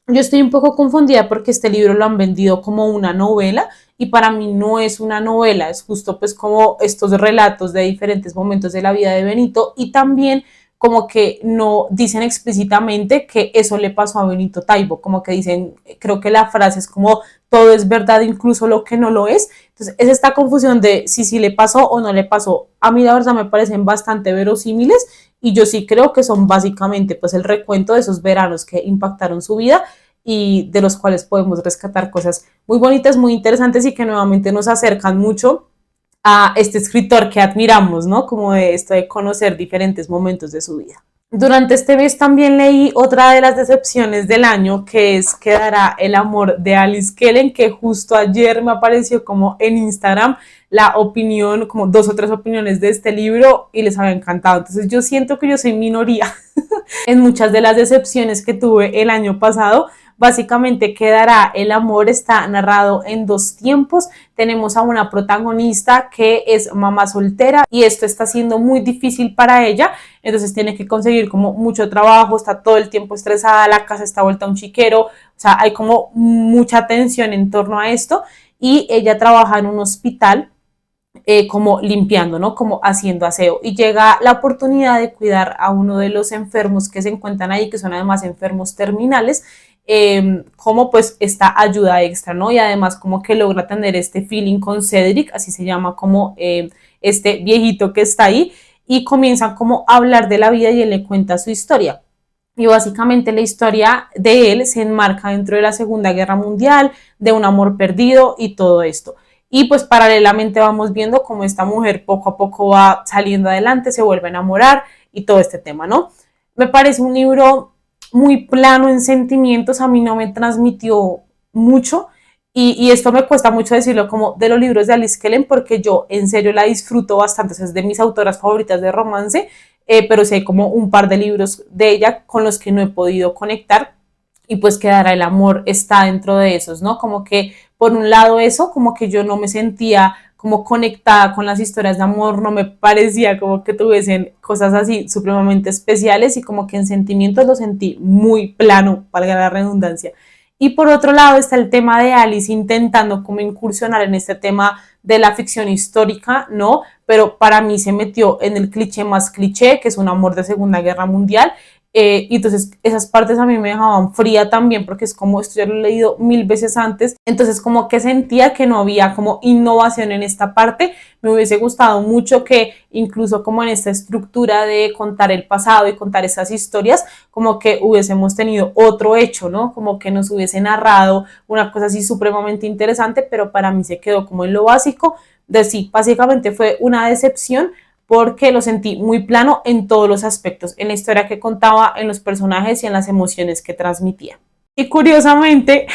Yo estoy un poco confundida porque este libro lo han vendido como una novela y para mí no es una novela, es justo pues como estos relatos de diferentes momentos de la vida de Benito y también como que no dicen explícitamente que eso le pasó a Benito Taibo, como que dicen, creo que la frase es como todo es verdad, incluso lo que no lo es. Entonces es esta confusión de si sí le pasó o no le pasó. A mí la verdad me parecen bastante verosímiles y yo sí creo que son básicamente pues el recuento de esos veranos que impactaron su vida y de los cuales podemos rescatar cosas muy bonitas, muy interesantes y que nuevamente nos acercan mucho a este escritor que admiramos, ¿no? Como de esto de conocer diferentes momentos de su vida. Durante este mes también leí otra de las decepciones del año, que es Quedará el amor de Alice Kellen, que justo ayer me apareció como en Instagram la opinión, como 2 o 3 opiniones de este libro y les había encantado. Entonces yo siento que yo soy minoría en muchas de las decepciones que tuve el año pasado. Básicamente Quedará el amor está narrado en 2 tiempos. Tenemos a una protagonista que es mamá soltera y esto está siendo muy difícil para ella, entonces tiene que conseguir como mucho trabajo, está todo el tiempo estresada, la casa está vuelta a un chiquero, o sea, hay como mucha tensión en torno a esto y ella trabaja en un hospital como limpiando, ¿no? Como haciendo aseo. Y llega la oportunidad de cuidar a uno de los enfermos que se encuentran ahí, que son además enfermos terminales, como pues esta ayuda extra, ¿no? Y además como que logra tener este feeling con Cedric, así se llama como este viejito que está ahí, y comienzan como a hablar de la vida y él le cuenta su historia. Y básicamente la historia de él se enmarca dentro de la Segunda Guerra Mundial, de un amor perdido y todo esto. Y pues paralelamente vamos viendo cómo esta mujer poco a poco va saliendo adelante, se vuelve a enamorar y todo este tema, ¿no? Me parece un libro muy plano en sentimientos, a mí no me transmitió mucho y esto me cuesta mucho decirlo como de los libros de Alice Kellen porque yo en serio la disfruto bastante, es de mis autoras favoritas de romance, pero sí hay como un par de libros de ella con los que no he podido conectar y pues Quedará el amor está dentro de esos, ¿no? Como que por un lado eso, como que yo no me sentía como conectada con las historias de amor, no me parecía como que tuviesen cosas así supremamente especiales y como que en sentimientos lo sentí muy plano, valga la redundancia. Y por otro lado está el tema de Alice intentando como incursionar en este tema de la ficción histórica, ¿no? Pero para mí se metió en el cliché más cliché, que es un amor de Segunda Guerra Mundial, y entonces esas partes a mí me dejaban fría también porque es como esto ya lo he leído 1000 veces antes, entonces como que sentía que no había como innovación en esta parte. Me hubiese gustado mucho que incluso como en esta estructura de contar el pasado y contar esas historias, como que hubiésemos tenido otro hecho, ¿no? Como que nos hubiese narrado una cosa así supremamente interesante, pero para mí se quedó como en lo básico de sí, básicamente fue una decepción porque lo sentí muy plano en todos los aspectos, en la historia que contaba, en los personajes y en las emociones que transmitía. Y curiosamente,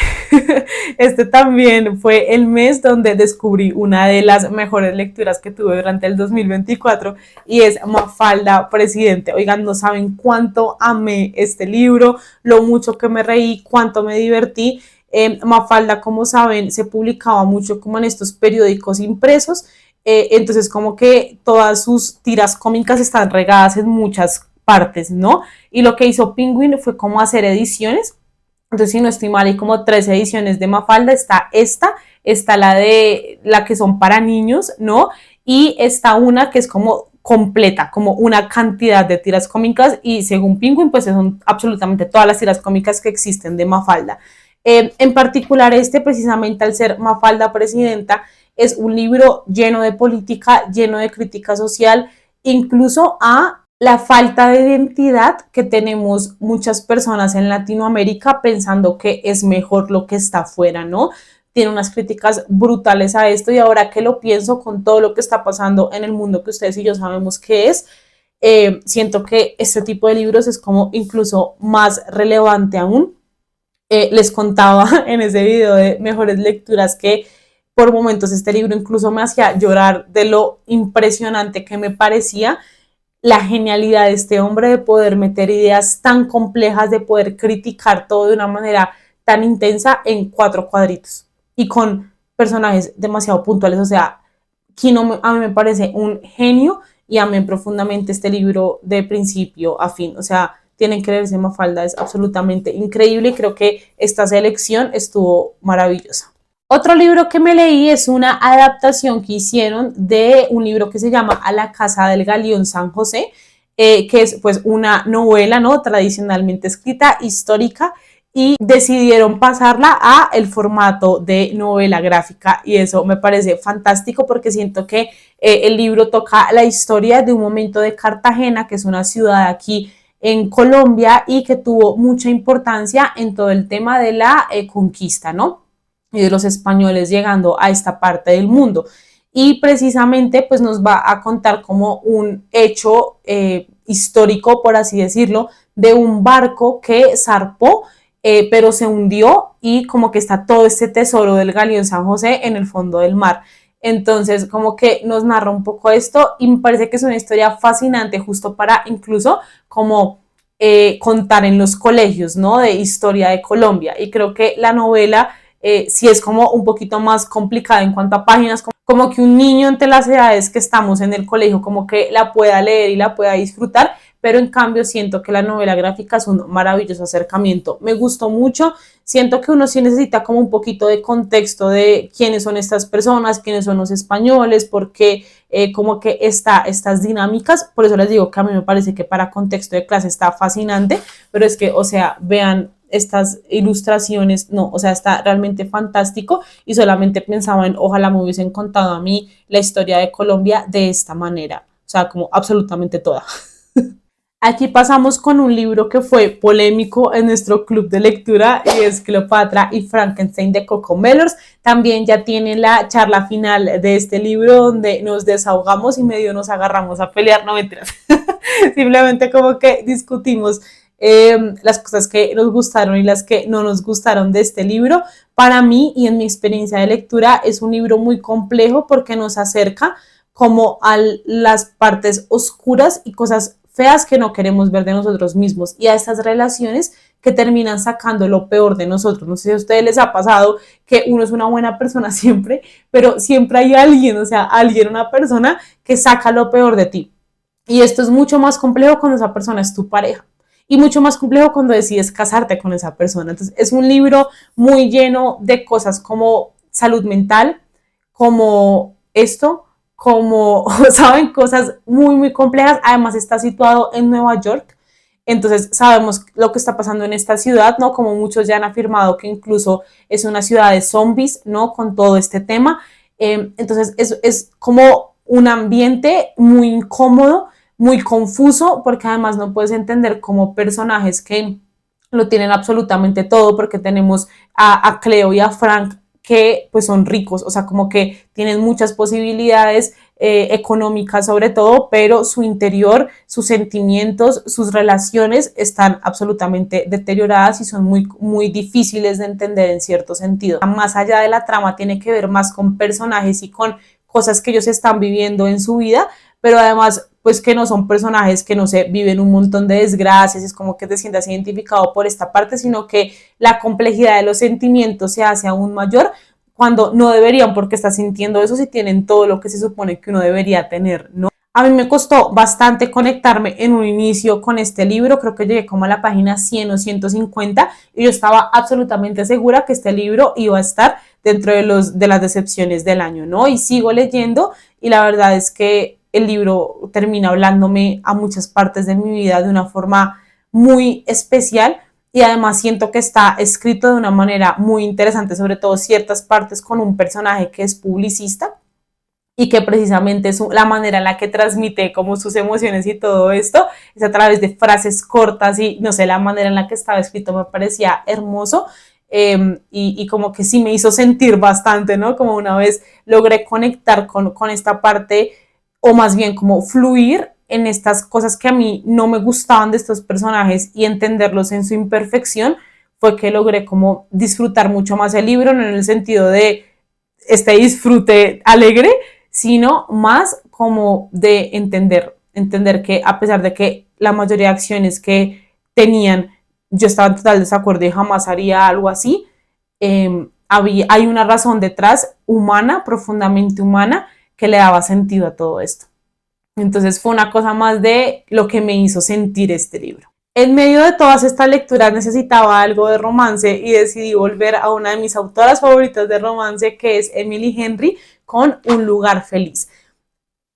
este también fue el mes donde descubrí una de las mejores lecturas que tuve durante el 2024 y es Mafalda Presidente. Oigan, no saben cuánto amé este libro, lo mucho que me reí, cuánto me divertí. Mafalda, como saben, se publicaba mucho como en estos periódicos impresos, entonces como que todas sus tiras cómicas están regadas en muchas partes, ¿no? Y lo que hizo Penguin fue como hacer ediciones. Entonces, si no estoy mal, hay como 3 ediciones de Mafalda. Está la que son para niños, ¿no? Y está una que es como completa, como una cantidad de tiras cómicas y según Penguin, pues son absolutamente todas las tiras cómicas que existen de Mafalda. En particular precisamente al ser Mafalda presidenta, es un libro lleno de política, lleno de crítica social, incluso a la falta de identidad que tenemos muchas personas en Latinoamérica pensando que es mejor lo que está afuera, ¿no? Tiene unas críticas brutales a esto y ahora que lo pienso con todo lo que está pasando en el mundo que ustedes y yo sabemos que es, siento que este tipo de libros es como incluso más relevante aún. Les contaba en ese video de mejores lecturas que por momentos este libro incluso me hacía llorar de lo impresionante que me parecía la genialidad de este hombre de poder meter ideas tan complejas, de poder criticar todo de una manera tan intensa en 4 cuadritos y con personajes demasiado puntuales. O sea, Kino a mí me parece un genio y amé profundamente este libro de principio a fin. O sea, tienen que leerse Mafalda, es absolutamente increíble y creo que esta selección estuvo maravillosa. Otro libro que me leí es una adaptación que hicieron de un libro que se llama A la Casa del Galeón San José, que es pues una novela, ¿no? Tradicionalmente escrita, histórica, y decidieron pasarla a el formato de novela gráfica y eso me parece fantástico porque siento que el libro toca la historia de un momento de Cartagena, que es una ciudad aquí en Colombia y que tuvo mucha importancia en todo el tema de la conquista, ¿no? Y de los españoles llegando a esta parte del mundo. Y precisamente pues nos va a contar como un hecho histórico, por así decirlo, de un barco que zarpó, pero se hundió y como que está todo este tesoro del Galeón San José en el fondo del mar. Entonces, como que nos narra un poco esto y me parece que es una historia fascinante justo para incluso como contar en los colegios, ¿no? De historia de Colombia. Y creo que la novela sí es como un poquito más complicada en cuanto a páginas, como que un niño entre las edades que estamos en el colegio como que la pueda leer y la pueda disfrutar, pero en cambio siento que la novela gráfica es un maravilloso acercamiento. Me gustó mucho, siento que uno sí necesita como un poquito de contexto de quiénes son estas personas, quiénes son los españoles, porque como que estas dinámicas, por eso les digo que a mí me parece que para contexto de clase está fascinante, pero es que, o sea, vean estas ilustraciones, no, o sea, está realmente fantástico y solamente pensaba en, ojalá me hubiesen contado a mí la historia de Colombia de esta manera, o sea, como absolutamente toda. Aquí pasamos con un libro que fue polémico en nuestro club de lectura y es Cleopatra y Frankenstein de Coco Mellors. También ya tiene la charla final de este libro donde nos desahogamos y medio nos agarramos a pelear, no mentiras. Simplemente como que discutimos las cosas que nos gustaron y las que no nos gustaron de este libro. Para mí y en mi experiencia de lectura es un libro muy complejo porque nos acerca como a las partes oscuras y cosas feas que no queremos ver de nosotros mismos y a estas relaciones que terminan sacando lo peor de nosotros. No sé si a ustedes les ha pasado que uno es una buena persona siempre, pero siempre hay alguien, o sea, alguien, una persona que saca lo peor de ti. Y esto es mucho más complejo cuando esa persona es tu pareja y mucho más complejo cuando decides casarte con esa persona. Entonces, es un libro muy lleno de cosas como salud mental, como esto, como, saben, cosas muy, muy complejas. Además, está situado en Nueva York. Entonces, sabemos lo que está pasando en esta ciudad, ¿no? Como muchos ya han afirmado que incluso es una ciudad de zombies, ¿no? Con todo este tema. Entonces, es como un ambiente muy incómodo, muy confuso, porque además no puedes entender como personajes que lo tienen absolutamente todo, porque tenemos a Cleo y a Frank que pues son ricos, o sea, como que tienen muchas posibilidades económicas sobre todo, pero su interior, sus sentimientos, sus relaciones están absolutamente deterioradas y son muy, muy difíciles de entender en cierto sentido. Más allá de la trama tiene que ver más con personajes y con cosas que ellos están viviendo en su vida, pero además pues que no son personajes que no sé, viven un montón de desgracias, es como que te sientas identificado por esta parte, sino que la complejidad de los sentimientos se hace aún mayor cuando no deberían porque estás sintiendo eso si tienen todo lo que se supone que uno debería tener, ¿no? A mí me costó bastante conectarme en un inicio con este libro, creo que llegué como a la página 100 o 150 y yo estaba absolutamente segura que este libro iba a estar dentro de las decepciones del año, ¿no? Y sigo leyendo y la verdad es que el libro termina hablándome a muchas partes de mi vida de una forma muy especial y además siento que está escrito de una manera muy interesante, sobre todo ciertas partes con un personaje que es publicista y que precisamente la manera en la que transmite como sus emociones y todo esto es a través de frases cortas y no sé, la manera en la que estaba escrito me parecía hermoso. Y como que sí me hizo sentir bastante, ¿no? Como una vez logré conectar con esta parte, o más bien como fluir en estas cosas que a mí no me gustaban de estos personajes y entenderlos en su imperfección, fue que logré como disfrutar mucho más el libro, no en el sentido de este disfrute alegre, sino más como de entender que a pesar de que la mayoría de acciones que tenían, yo estaba en total desacuerdo y jamás haría algo así, hay una razón detrás humana, profundamente humana, que le daba sentido a todo esto. Entonces fue una cosa más de lo que me hizo sentir este libro. En medio de todas estas lecturas necesitaba algo de romance y decidí volver a una de mis autoras favoritas de romance, que es Emily Henry, con Un lugar feliz.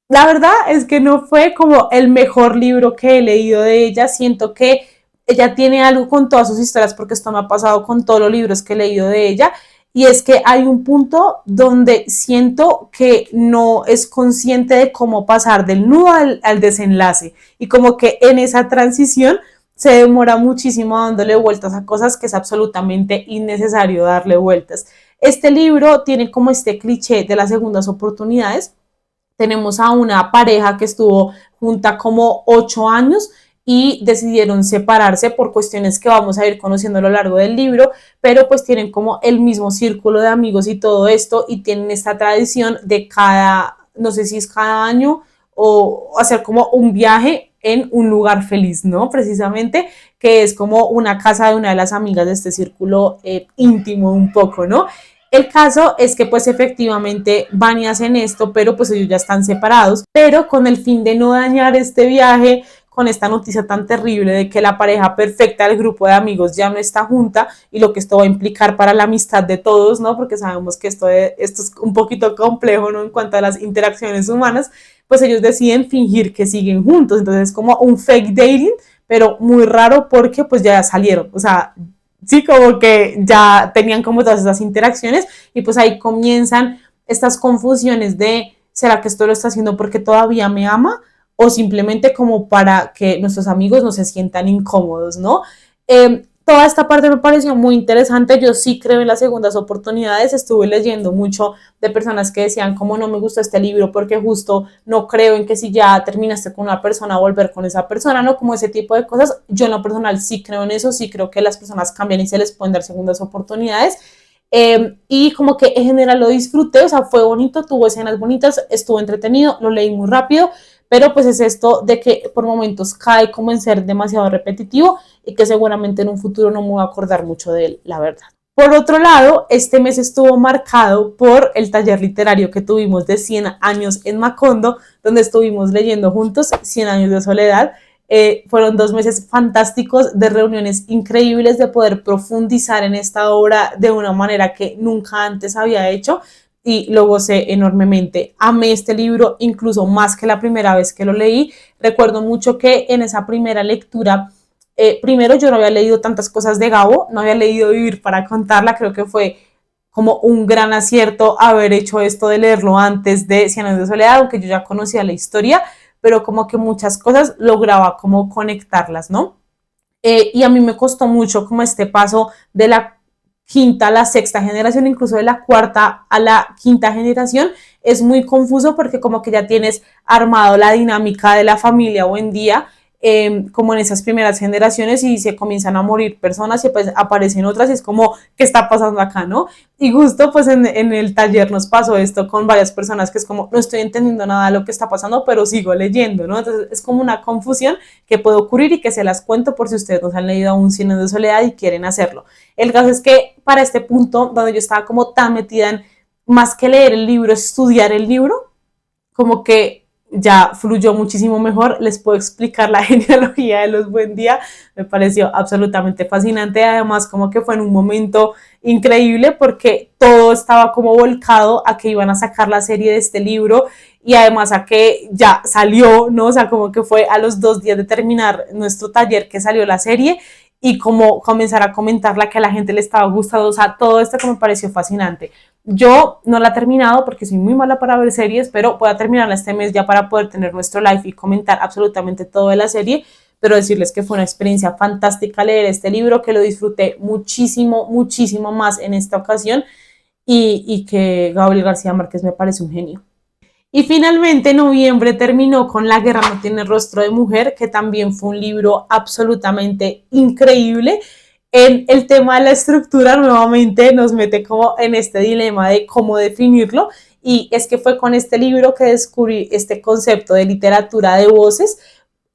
La verdad es que no fue como el mejor libro que he leído de ella. Siento que ella tiene algo con todas sus historias, porque esto me ha pasado con todos los libros que he leído de ella, y es que hay un punto donde siento que no es consciente de cómo pasar del nudo al desenlace, y como que en esa transición se demora muchísimo dándole vueltas a cosas que es absolutamente innecesario darle vueltas. Este libro tiene como este cliché de las segundas oportunidades. Tenemos a una pareja que estuvo junta como 8 años y decidieron separarse por cuestiones que vamos a ir conociendo a lo largo del libro, pero pues tienen como el mismo círculo de amigos y todo esto, y tienen esta tradición de no sé si es cada año, o hacer como un viaje en un lugar feliz, ¿no? Precisamente, que es como una casa de una de las amigas de este círculo íntimo un poco, ¿no? El caso es que pues efectivamente van y hacen esto, pero pues ellos ya están separados, pero con el fin de no dañar este viaje, con esta noticia tan terrible de que la pareja perfecta del grupo de amigos ya no está junta, y lo que esto va a implicar para la amistad de todos, ¿no? Porque sabemos que esto es un poquito complejo, ¿no? En cuanto a las interacciones humanas, pues ellos deciden fingir que siguen juntos. Entonces es como un fake dating, pero muy raro porque pues ya salieron, o sea, sí, como que ya tenían como todas esas interacciones, y pues ahí comienzan estas confusiones de, ¿será que esto lo está haciendo porque todavía me ama o simplemente como para que nuestros amigos no se sientan incómodos, ¿no? Toda esta parte me pareció muy interesante. Yo sí creo en las segundas oportunidades. Estuve leyendo mucho de personas que decían como no me gusta este libro porque justo no creo en que si ya terminaste con una persona volver con esa persona, ¿no? Como ese tipo de cosas. Yo en lo personal sí creo en eso, sí creo que las personas cambian y se les pueden dar segundas oportunidades. Y como que en general lo disfruté, o sea, fue bonito, tuvo escenas bonitas, estuvo entretenido, lo leí muy rápido, pero pues es esto de que por momentos cae como en ser demasiado repetitivo y que seguramente en un futuro no me voy a acordar mucho de él, la verdad. Por otro lado, este mes estuvo marcado por el taller literario que tuvimos de 100 años en Macondo, donde estuvimos leyendo juntos 100 años de soledad. Fueron 2 meses fantásticos de reuniones increíbles, de poder profundizar en esta obra de una manera que nunca antes había hecho, y lo gocé enormemente. Amé este libro incluso más que la primera vez que lo leí. Recuerdo mucho que en esa primera lectura, primero yo no había leído tantas cosas de Gabo, no había leído Vivir para contarla. Creo que fue como un gran acierto haber hecho esto de leerlo antes de Cien años de soledad, aunque yo ya conocía la historia, pero como que muchas cosas lograba como conectarlas, ¿no? Y a mí me costó mucho como este paso de la quinta a la sexta generación, incluso de la cuarta a la quinta generación. Es muy confuso porque como que ya tienes armado la dinámica de la familia hoy en día, como en esas primeras generaciones, y se comienzan a morir personas y pues aparecen otras, y es como, ¿qué está pasando acá, no? Y justo pues en el taller nos pasó esto con varias personas, que es como, no estoy entendiendo nada de lo que está pasando, pero sigo leyendo, ¿no? Entonces es como una confusión que puede ocurrir y que se las cuento por si ustedes no han leído aún Cien años de soledad y quieren hacerlo. El caso es que para este punto, donde yo estaba como tan metida en, más que leer el libro, estudiar el libro, como que ya fluyó muchísimo mejor. Les puedo explicar la genealogía de los Buendía, me pareció absolutamente fascinante. Además, como que fue en un momento increíble porque todo estaba como volcado a que iban a sacar la serie de este libro, y además a que ya salió, ¿no? O sea, como que fue a los 2 días de terminar nuestro taller que salió la serie, y como comenzar a comentarla, que a la gente le estaba gustando, o sea, todo esto que me pareció fascinante. Yo no la he terminado porque soy muy mala para ver series, pero voy a terminarla este mes ya para poder tener nuestro live y comentar absolutamente todo de la serie, pero decirles que fue una experiencia fantástica leer este libro, que lo disfruté muchísimo, muchísimo más en esta ocasión y que Gabriel García Márquez me parece un genio. Y finalmente noviembre terminó con La guerra no tiene rostro de mujer, que también fue un libro absolutamente increíble. En el tema de la estructura nuevamente nos mete como en este dilema de cómo definirlo, y es que fue con este libro que descubrí este concepto de literatura de voces,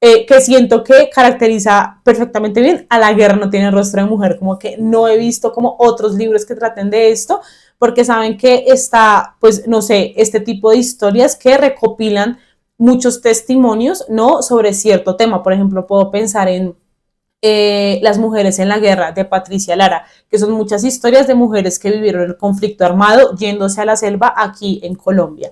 que siento que caracteriza perfectamente bien a La guerra no tiene rostro de mujer, como que no he visto como otros libros que traten de esto, porque saben que está, pues, no sé, este tipo de historias que recopilan muchos testimonios, ¿no? Sobre cierto tema. Por ejemplo, puedo pensar en Las mujeres en la guerra de Patricia Lara, que son muchas historias de mujeres que vivieron el conflicto armado yéndose a la selva aquí en Colombia.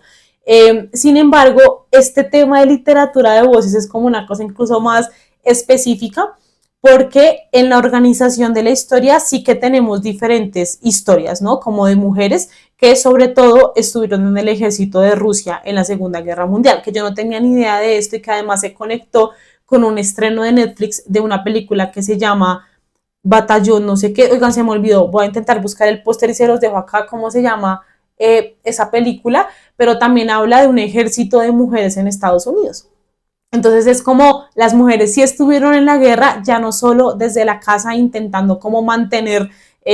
Sin embargo, este tema de literatura de voces es como una cosa incluso más específica, porque en la organización de la historia sí que tenemos diferentes historias, ¿no? Como de mujeres que sobre todo estuvieron en el ejército de Rusia en la Segunda Guerra Mundial, que yo no tenía ni idea de esto y que además se conectó con un estreno de Netflix de una película que se llama Batallón, no sé qué, oigan, se me olvidó, voy a intentar buscar el póster y se los dejo acá, cómo se llama esa película, pero también habla de un ejército de mujeres en Estados Unidos. Entonces es como las mujeres sí estuvieron en la guerra, ya no solo desde la casa intentando como mantener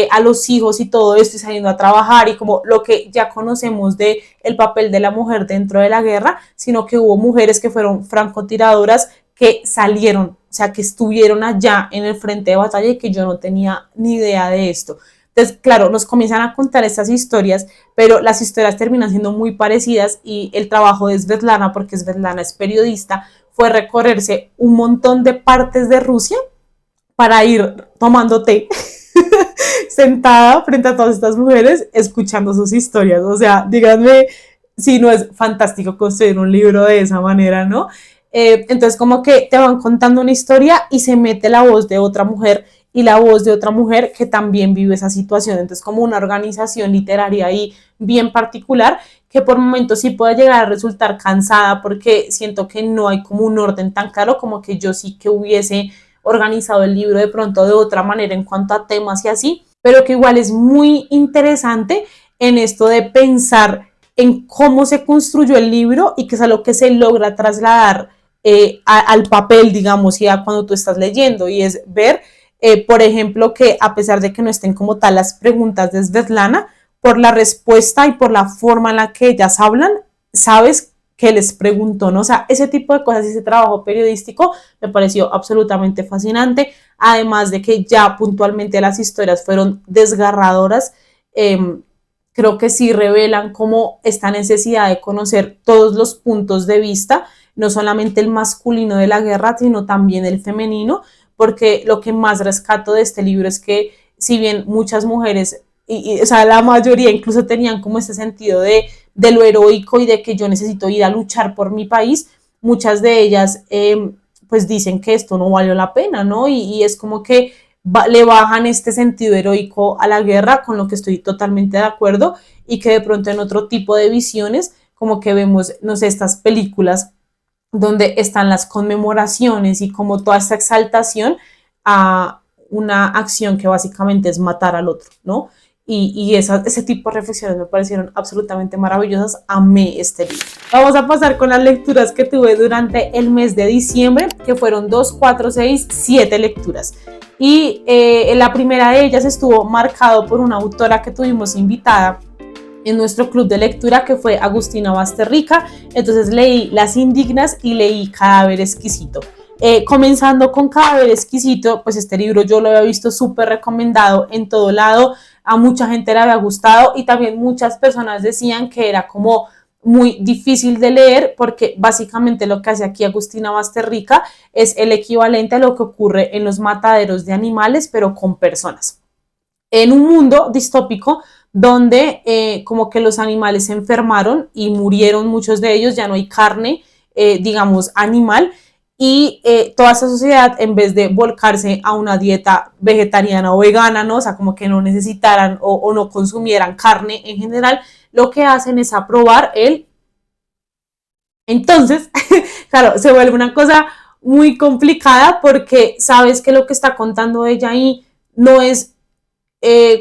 a los hijos y todo esto y saliendo a trabajar y como lo que ya conocemos de el papel de la mujer dentro de la guerra, sino que hubo mujeres que fueron francotiradoras que salieron, o sea, que estuvieron allá en el frente de batalla y que yo no tenía ni idea de esto. Entonces, claro, nos comienzan a contar estas historias, pero las historias terminan siendo muy parecidas y el trabajo de Svetlana, porque Svetlana es periodista, fue recorrerse un montón de partes de Rusia para ir tomando té sentada frente a todas estas mujeres escuchando sus historias. O sea, díganme si no es fantástico construir un libro de esa manera, ¿no? Entonces como que te van contando una historia y se mete la voz de otra mujer y la voz de otra mujer que también vive esa situación. Entonces como una organización literaria ahí bien particular que por momentos sí puede llegar a resultar cansada porque siento que no hay como un orden tan claro, como que yo sí que hubiese organizado el libro de pronto de otra manera en cuanto a temas y así, pero que igual es muy interesante en esto de pensar en cómo se construyó el libro y que es a lo que se logra trasladar al papel, digamos, y a cuando tú estás leyendo, y es ver, por ejemplo, que a pesar de que no estén como tal las preguntas de Svetlana, por la respuesta y por la forma en la que ellas hablan, sabes que les preguntó, ¿no? O sea, ese tipo de cosas, ese trabajo periodístico me pareció absolutamente fascinante, además de que ya puntualmente las historias fueron desgarradoras. Creo que sí revelan como esta necesidad de conocer todos los puntos de vista, no solamente el masculino de la guerra, sino también el femenino, porque lo que más rescato de este libro es que si bien muchas mujeres, o sea, la mayoría incluso tenían como ese sentido de lo heroico y de que yo necesito ir a luchar por mi país, muchas de ellas pues dicen que esto no valió la pena, ¿no? Y es como que le bajan este sentido heroico a la guerra, con lo que estoy totalmente de acuerdo, y que de pronto en otro tipo de visiones, como que vemos, no sé, estas películas donde están las conmemoraciones y como toda esta exaltación a una acción que básicamente es matar al otro, ¿no? Y ese tipo de reflexiones me parecieron absolutamente maravillosas. Amé este libro. Vamos a pasar con las lecturas que tuve durante el mes de diciembre, que fueron 2, 4, 6, 7 lecturas. Y la primera de ellas estuvo marcado por una autora que tuvimos invitada en nuestro club de lectura, que fue Agustina Basterrica. Entonces leí Las Indignas y leí Cadáver Exquisito. Comenzando con Cadáver Exquisito, pues este libro yo lo había visto súper recomendado en todo lado, a mucha gente le había gustado y también muchas personas decían que era como muy difícil de leer, porque básicamente lo que hace aquí Agustina Basterrica es el equivalente a lo que ocurre en los mataderos de animales, pero con personas. En un mundo distópico donde como que los animales se enfermaron y murieron muchos de ellos, ya no hay carne, digamos, animal, y toda esa sociedad, en vez de volcarse a una dieta vegetariana o vegana, ¿no? O sea, como que no necesitaran o no consumieran carne en general, lo que hacen es aprobar el... Entonces, claro, se vuelve una cosa muy complicada porque sabes que lo que está contando ella ahí no es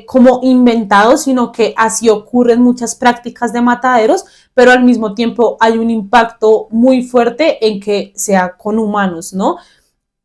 como inventado, sino que así ocurren muchas prácticas de mataderos, pero al mismo tiempo hay un impacto muy fuerte en que sea con humanos, ¿no?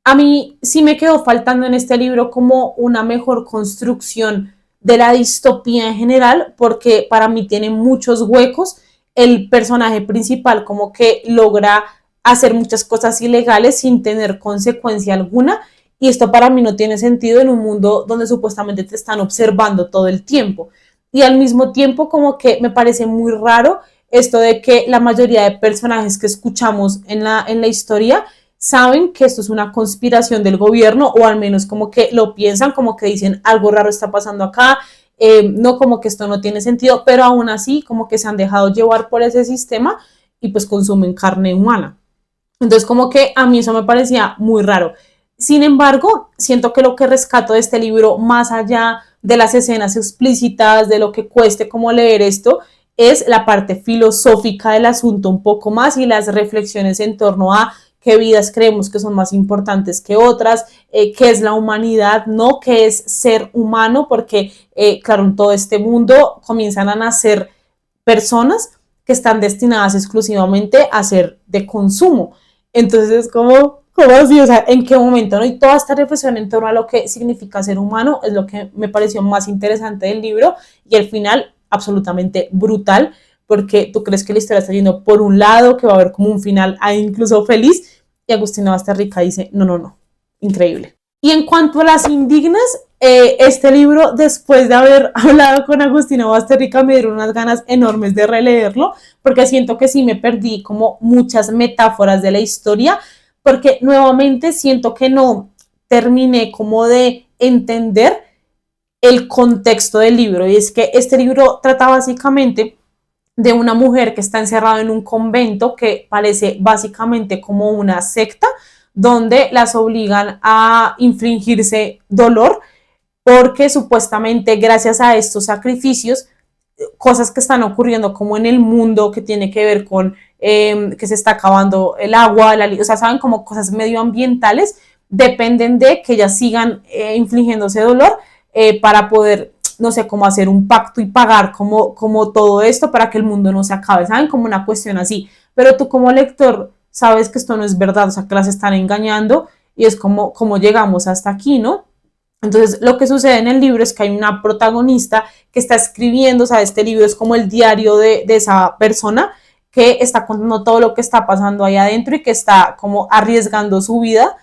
A mí sí me quedó faltando en este libro como una mejor construcción de la distopía en general, porque para mí tiene muchos huecos. El personaje principal como que logra hacer muchas cosas ilegales sin tener consecuencia alguna, y esto para mí no tiene sentido en un mundo donde supuestamente te están observando todo el tiempo. Y al mismo tiempo como que me parece muy raro esto de que la mayoría de personajes que escuchamos en la historia saben que esto es una conspiración del gobierno, o al menos como que lo piensan, como que dicen algo raro está pasando acá, no, como que esto no tiene sentido, pero aún así como que se han dejado llevar por ese sistema y pues consumen carne humana. Entonces como que a mí eso me parecía muy raro. Sin embargo, siento que lo que rescato de este libro, más allá de las escenas explícitas, de lo que cueste como leer esto, es la parte filosófica del asunto un poco más, y las reflexiones en torno a qué vidas creemos que son más importantes que otras, qué es la humanidad, ¿no? Qué es ser humano, porque claro, en todo este mundo comienzan a nacer personas que están destinadas exclusivamente a ser de consumo. Entonces es como, ¿cómo así? O sea, ¿en qué momento? ¿No? Y toda esta reflexión en torno a lo que significa ser humano es lo que me pareció más interesante del libro, y el final absolutamente brutal, porque tú crees que la historia está yendo por un lado, que va a haber como un final ahí incluso feliz, y Agustina Basterrica dice, no, no, no, increíble. Y en cuanto a las indignas, este libro, después de haber hablado con Agustina Basterrica, me dieron unas ganas enormes de releerlo, porque siento que sí me perdí como muchas metáforas de la historia, porque nuevamente siento que no terminé como de entender el contexto del libro. Y es que este libro trata básicamente de una mujer que está encerrada en un convento que parece básicamente como una secta, donde las obligan a infligirse dolor porque supuestamente gracias a estos sacrificios, cosas que están ocurriendo como en el mundo que tiene que ver con que se está acabando el agua, o sea, saben, como cosas medioambientales, dependen de que ellas sigan infligiéndose dolor para poder, no sé, cómo hacer un pacto y pagar como todo esto para que el mundo no se acabe, ¿saben? Como una cuestión así. Pero tú como lector sabes que esto no es verdad, o sea, que las están engañando, y es como llegamos hasta aquí, ¿no? Entonces, lo que sucede en el libro es que hay una protagonista que está escribiendo, o sea, este libro es como el diario de esa persona que está contando todo lo que está pasando ahí adentro y que está como arriesgando su vida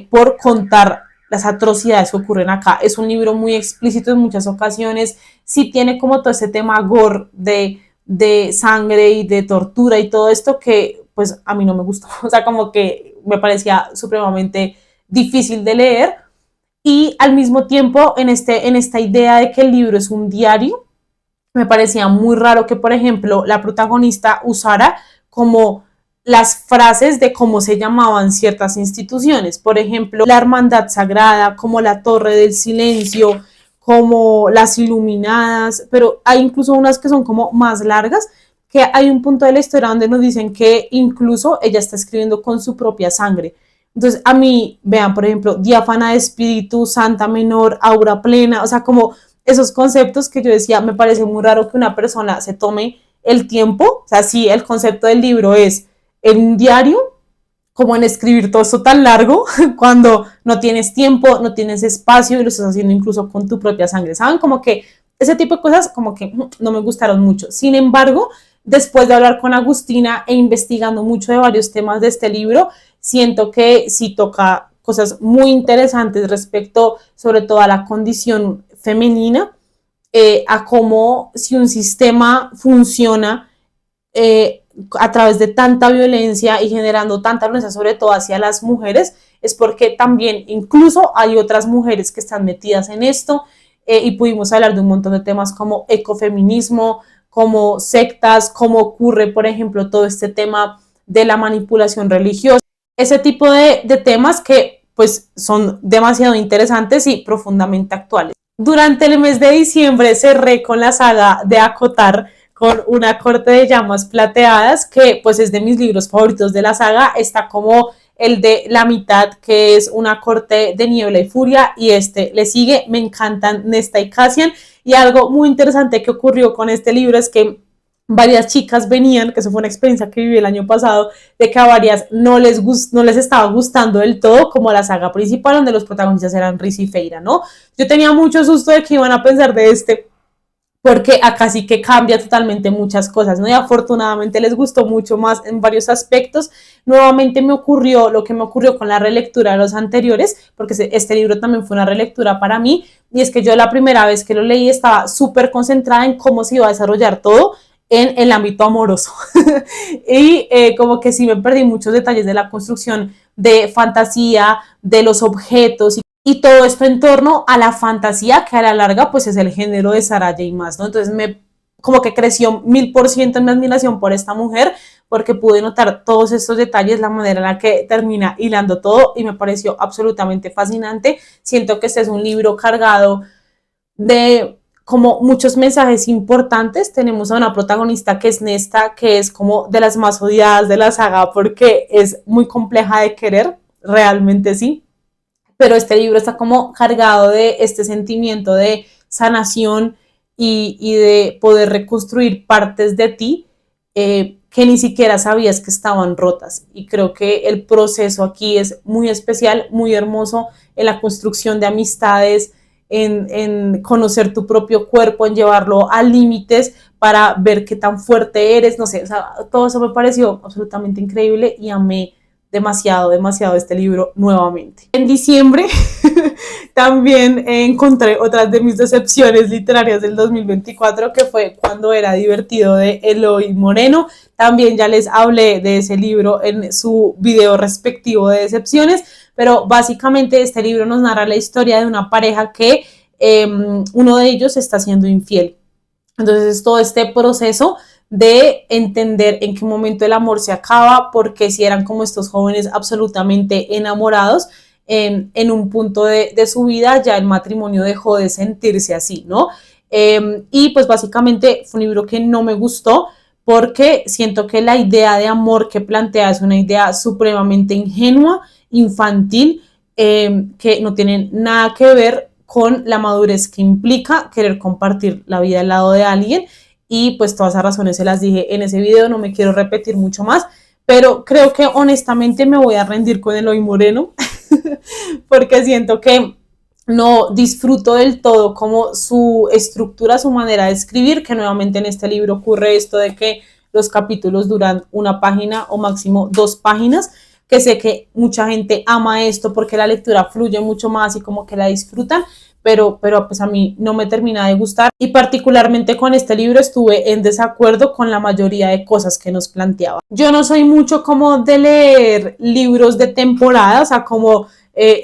por contar las atrocidades que ocurren acá. Es un libro muy explícito en muchas ocasiones, sí tiene como todo ese tema gore de sangre y de tortura y todo esto que pues a mí no me gustó, o sea, como que me parecía supremamente difícil de leer, y al mismo tiempo en esta idea de que el libro es un diario, me parecía muy raro que, por ejemplo, la protagonista usara como las frases de cómo se llamaban ciertas instituciones, por ejemplo, la Hermandad Sagrada, como la Torre del Silencio, como las Iluminadas, pero hay incluso unas que son como más largas, que hay un punto de la historia donde nos dicen que incluso ella está escribiendo con su propia sangre. Entonces, a mí, vean, por ejemplo, diáfana de espíritu, santa menor, aura plena, o sea, como esos conceptos que yo decía, me parece muy raro que una persona se tome el tiempo, o sea, sí, el concepto del libro es en un diario, como en escribir todo esto tan largo, cuando no tienes tiempo, no tienes espacio y lo estás haciendo incluso con tu propia sangre, ¿saben? Como que ese tipo de cosas como que no me gustaron mucho. Sin embargo, después de hablar con Agustina e investigando mucho de varios temas de este libro, siento que sí toca cosas muy interesantes respecto sobre todo a la condición femenina, a cómo si un sistema funciona a través de tanta violencia y generando tanta violencia, sobre todo hacia las mujeres, es porque también incluso hay otras mujeres que están metidas en esto, y pudimos hablar de un montón de temas como ecofeminismo, como sectas, cómo ocurre, por ejemplo, todo este tema de la manipulación religiosa. ese tipo de temas que pues son demasiado interesantes y profundamente actuales. Durante el mes de diciembre cerré con la saga de Acotar, con Una corte de llamas plateadas, que pues es de mis libros favoritos de la saga. Está como el de la mitad, que es Una corte de niebla y furia, y este le sigue. Me encantan Nesta y Cassian, y algo muy interesante que ocurrió con este libro es que varias chicas venían, que eso fue una experiencia que viví el año pasado, de que a varias no les estaba gustando del todo, como la saga principal, donde los protagonistas eran Rhys y Feyre, ¿no? Yo tenía mucho susto de que iban a pensar de este, porque acá sí que cambia totalmente muchas cosas, ¿no? Y afortunadamente les gustó mucho más en varios aspectos. Nuevamente me ocurrió lo que me ocurrió con la relectura de los anteriores, porque este libro también fue una relectura para mí, y es que yo la primera vez que lo leí estaba súper concentrada en cómo se iba a desarrollar todo en el ámbito amoroso. Y como que sí me perdí muchos detalles de la construcción de fantasía, de los objetos y todo esto en torno a la fantasía, que a la larga pues es el género de Sarah J. Maas, ¿no? Entonces como que creció 1000% en mi admiración por esta mujer, porque pude notar todos estos detalles, la manera en la que termina hilando todo, y me pareció absolutamente fascinante. Siento que este es un libro cargado de como muchos mensajes importantes. Tenemos a una protagonista que es Nesta, que es como de las más odiadas de la saga porque es muy compleja de querer, realmente sí, pero este libro está como cargado de este sentimiento de sanación y de poder reconstruir partes de ti que ni siquiera sabías que estaban rotas. Y creo que el proceso aquí es muy especial, muy hermoso, en la construcción de amistades, en conocer tu propio cuerpo, en llevarlo a límites para ver qué tan fuerte eres, no sé, o sea, todo eso me pareció absolutamente increíble y amé demasiado, demasiado este libro nuevamente. En diciembre también encontré otras de mis decepciones literarias del 2024, que fue Cuando era divertido, de Eloy Moreno. También ya les hablé de ese libro en su video respectivo de decepciones, pero básicamente este libro nos narra la historia de una pareja que uno de ellos está siendo infiel. Entonces todo este proceso de entender en qué momento el amor se acaba, porque si eran como estos jóvenes absolutamente enamorados, en un punto de su vida ya el matrimonio dejó de sentirse así, ¿no? Y pues básicamente fue un libro que no me gustó, porque siento que la idea de amor que plantea es una idea supremamente ingenua, infantil, que no tiene nada que ver con la madurez que implica querer compartir la vida al lado de alguien. Y pues todas esas razones se las dije en ese video, no me quiero repetir mucho más, pero creo que honestamente me voy a rendir con Eloy Moreno porque siento que no disfruto del todo como su estructura, su manera de escribir, que nuevamente en este libro ocurre esto de que los capítulos duran una página o máximo 2 páginas, que sé que mucha gente ama esto porque la lectura fluye mucho más y como que la disfrutan, pero pues a mí no me termina de gustar, y particularmente con este libro estuve en desacuerdo con la mayoría de cosas que nos planteaba. Yo no soy mucho como de leer libros de temporada, o sea, como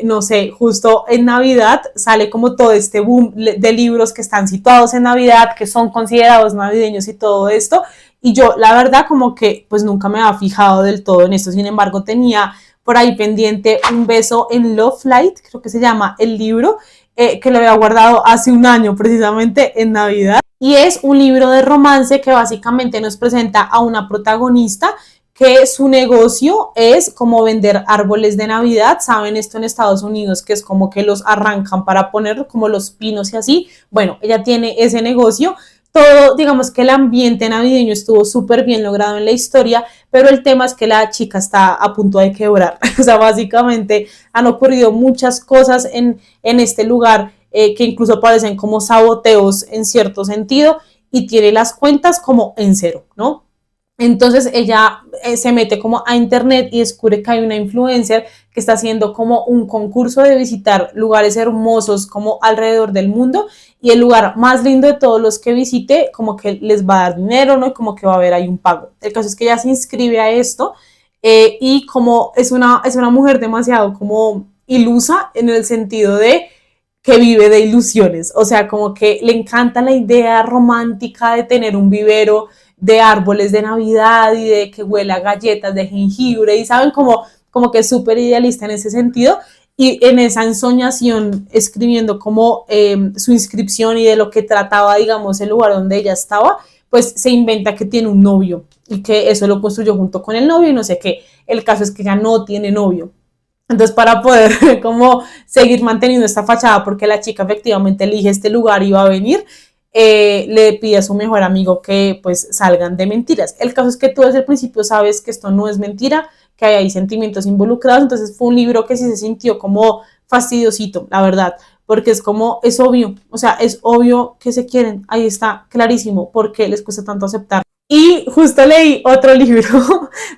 no sé, justo en Navidad sale como todo este boom de libros que están situados en Navidad, que son considerados navideños y todo esto, y yo la verdad como que pues nunca me había fijado del todo en esto. Sin embargo, tenía por ahí pendiente Un beso en Love Light, creo que se llama el libro, que lo había guardado hace un año precisamente en Navidad, y es un libro de romance que básicamente nos presenta a una protagonista que su negocio es como vender árboles de Navidad. Saben esto en Estados Unidos, que es como que los arrancan para poner como los pinos y así. Bueno, ella tiene ese negocio. Todo, digamos que el ambiente navideño estuvo súper bien logrado en la historia, pero el tema es que la chica está a punto de quebrar. O sea, básicamente han ocurrido muchas cosas en este lugar, que incluso parecen como saboteos en cierto sentido, y tiene las cuentas como en cero, ¿no? Entonces ella se mete como a internet y descubre que hay una influencer que está haciendo como un concurso de visitar lugares hermosos como alrededor del mundo, y el lugar más lindo de todos los que visite como que les va a dar dinero, ¿no? Y como que va a haber ahí un pago. El caso es que ella se inscribe a esto, y como es una mujer demasiado como ilusa, en el sentido de que vive de ilusiones, o sea, como que le encanta la idea romántica de tener un vivero de árboles de Navidad y de que huela a galletas de jengibre, y saben, como como que es súper idealista en ese sentido, y en esa ensoñación escribiendo como su inscripción y de lo que trataba, digamos, el lugar donde ella estaba, pues se inventa que tiene un novio y que eso lo construyó junto con el novio y no sé qué. El caso es que ella no tiene novio. Entonces, para poder como seguir manteniendo esta fachada, porque la chica efectivamente elige este lugar y va a venir, le pide a su mejor amigo que pues salgan de mentiras. El caso es que tú desde el principio sabes que esto no es mentira, que hay sentimientos involucrados, entonces fue un libro que sí se sintió como fastidiosito, la verdad, porque es como, es obvio, o sea, es obvio que se quieren, ahí está clarísimo, ¿por qué les cuesta tanto aceptar? Y justo leí otro libro,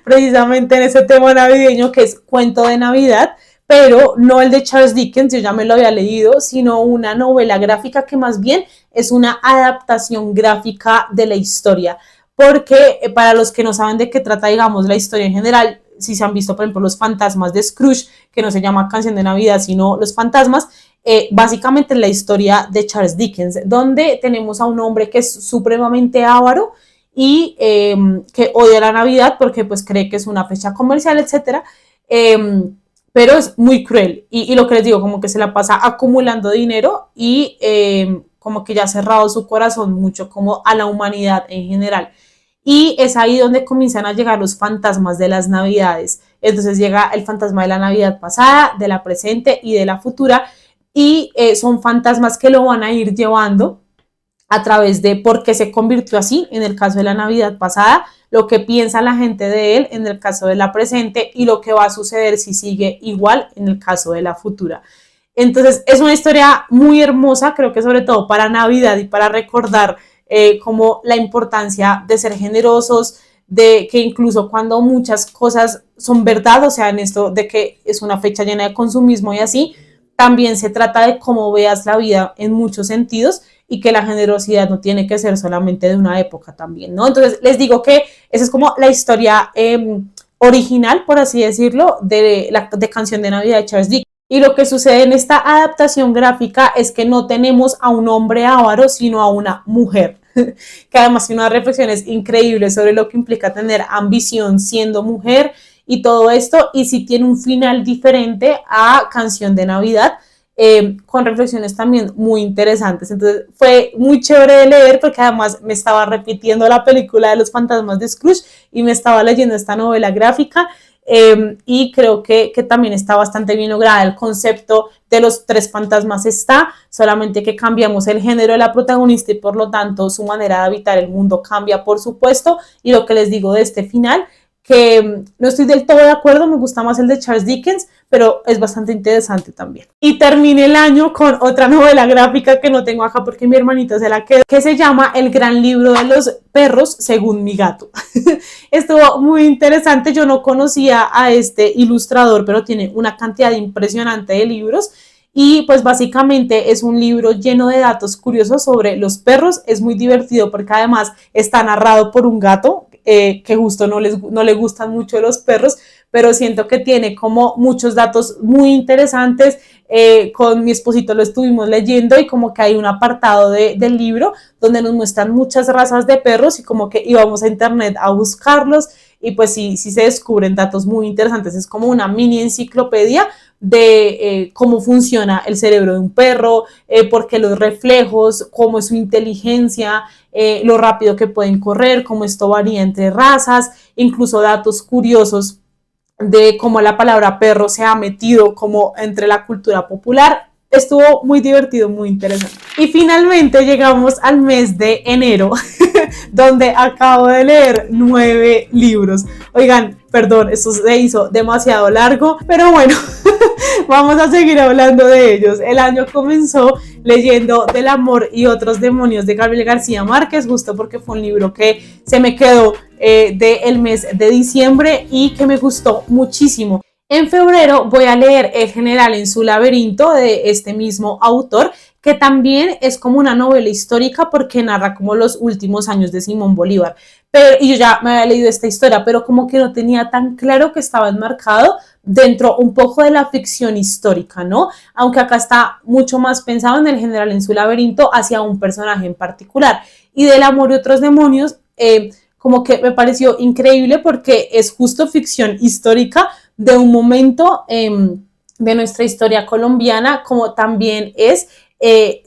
precisamente en ese tema navideño, que es Cuento de Navidad, pero no el de Charles Dickens, yo ya me lo había leído, sino una novela gráfica que más bien es una adaptación gráfica de la historia. Porque para los que no saben de qué trata, digamos, la historia en general, si se han visto, por ejemplo, Los Fantasmas de Scrooge, que no se llama Canción de Navidad, sino Los Fantasmas, básicamente es la historia de Charles Dickens, donde tenemos a un hombre que es supremamente avaro y que odia la Navidad porque pues cree que es una fecha comercial, etcétera, pero es muy cruel y lo que les digo, como que se la pasa acumulando dinero y como que ya ha cerrado su corazón mucho como a la humanidad en general. Y es ahí donde comienzan a llegar los fantasmas de las navidades. Entonces llega el fantasma de la Navidad pasada, de la presente y de la futura, y son fantasmas que lo van a ir llevando a través de por qué se convirtió así en el caso de la Navidad pasada, lo que piensa la gente de él en el caso de la presente y lo que va a suceder si sigue igual en el caso de la futura. Entonces es una historia muy hermosa, creo que sobre todo para Navidad y para recordar como la importancia de ser generosos, de que incluso cuando muchas cosas son verdad, o sea, en esto de que es una fecha llena de consumismo y así, también se trata de cómo veas la vida en muchos sentidos y que la generosidad no tiene que ser solamente de una época también, ¿no? Entonces les digo que esa es como la historia original, por así decirlo, de Canción de Navidad de Charles Dickens. Y lo que sucede en esta adaptación gráfica es que no tenemos a un hombre avaro, sino a una mujer, que además tiene unas reflexiones increíbles sobre lo que implica tener ambición siendo mujer y todo esto, y si tiene un final diferente a Canción de Navidad, con reflexiones también muy interesantes. Entonces fue muy chévere de leer porque además me estaba repitiendo la película de Los Fantasmas de Scrooge y me estaba leyendo esta novela gráfica. Y creo que también está bastante bien lograda. El concepto de los tres fantasmas está, solamente que cambiamos el género de la protagonista y por lo tanto su manera de habitar el mundo cambia, por supuesto. Y lo que les digo de este final, que no estoy del todo de acuerdo, me gusta más el de Charles Dickens, pero es bastante interesante también. Y terminé el año con otra novela gráfica que no tengo acá porque mi hermanita se la quedó, que se llama El Gran Libro de los Perros según mi gato. Estuvo muy interesante, yo no conocía a este ilustrador, pero tiene una cantidad impresionante de libros. Y pues básicamente es un libro lleno de datos curiosos sobre los perros, es muy divertido porque además está narrado por un gato, que justo no le gustan mucho los perros, pero siento que tiene como muchos datos muy interesantes. Con mi esposito lo estuvimos leyendo y como que hay un apartado del libro donde nos muestran muchas razas de perros y como que íbamos a internet a buscarlos y pues sí se descubren datos muy interesantes. Es como una mini enciclopedia de cómo funciona el cerebro de un perro, por qué los reflejos, cómo es su inteligencia, lo rápido que pueden correr, cómo esto varía entre razas, incluso datos curiosos de cómo la palabra perro se ha metido como entre la cultura popular. Estuvo muy divertido, muy interesante. Y finalmente llegamos al mes de enero, donde acabo de leer 9 libros. Oigan, perdón, esto se hizo demasiado largo, pero bueno, vamos a seguir hablando de ellos. El año comenzó leyendo Del amor y otros demonios de Gabriel García Márquez, justo porque fue un libro que se me quedó del mes de diciembre y que me gustó muchísimo. En febrero voy a leer El general en su laberinto de este mismo autor, que también es como una novela histórica porque narra como los últimos años de Simón Bolívar. Y yo ya me había leído esta historia, pero como que no tenía tan claro que estaba enmarcado dentro un poco de la ficción histórica, ¿no? Aunque acá está mucho más pensado en El general en su laberinto hacia un personaje en particular. Y Del amor y otros demonios, como que me pareció increíble porque es justo ficción histórica, de un momento de nuestra historia colombiana, como también es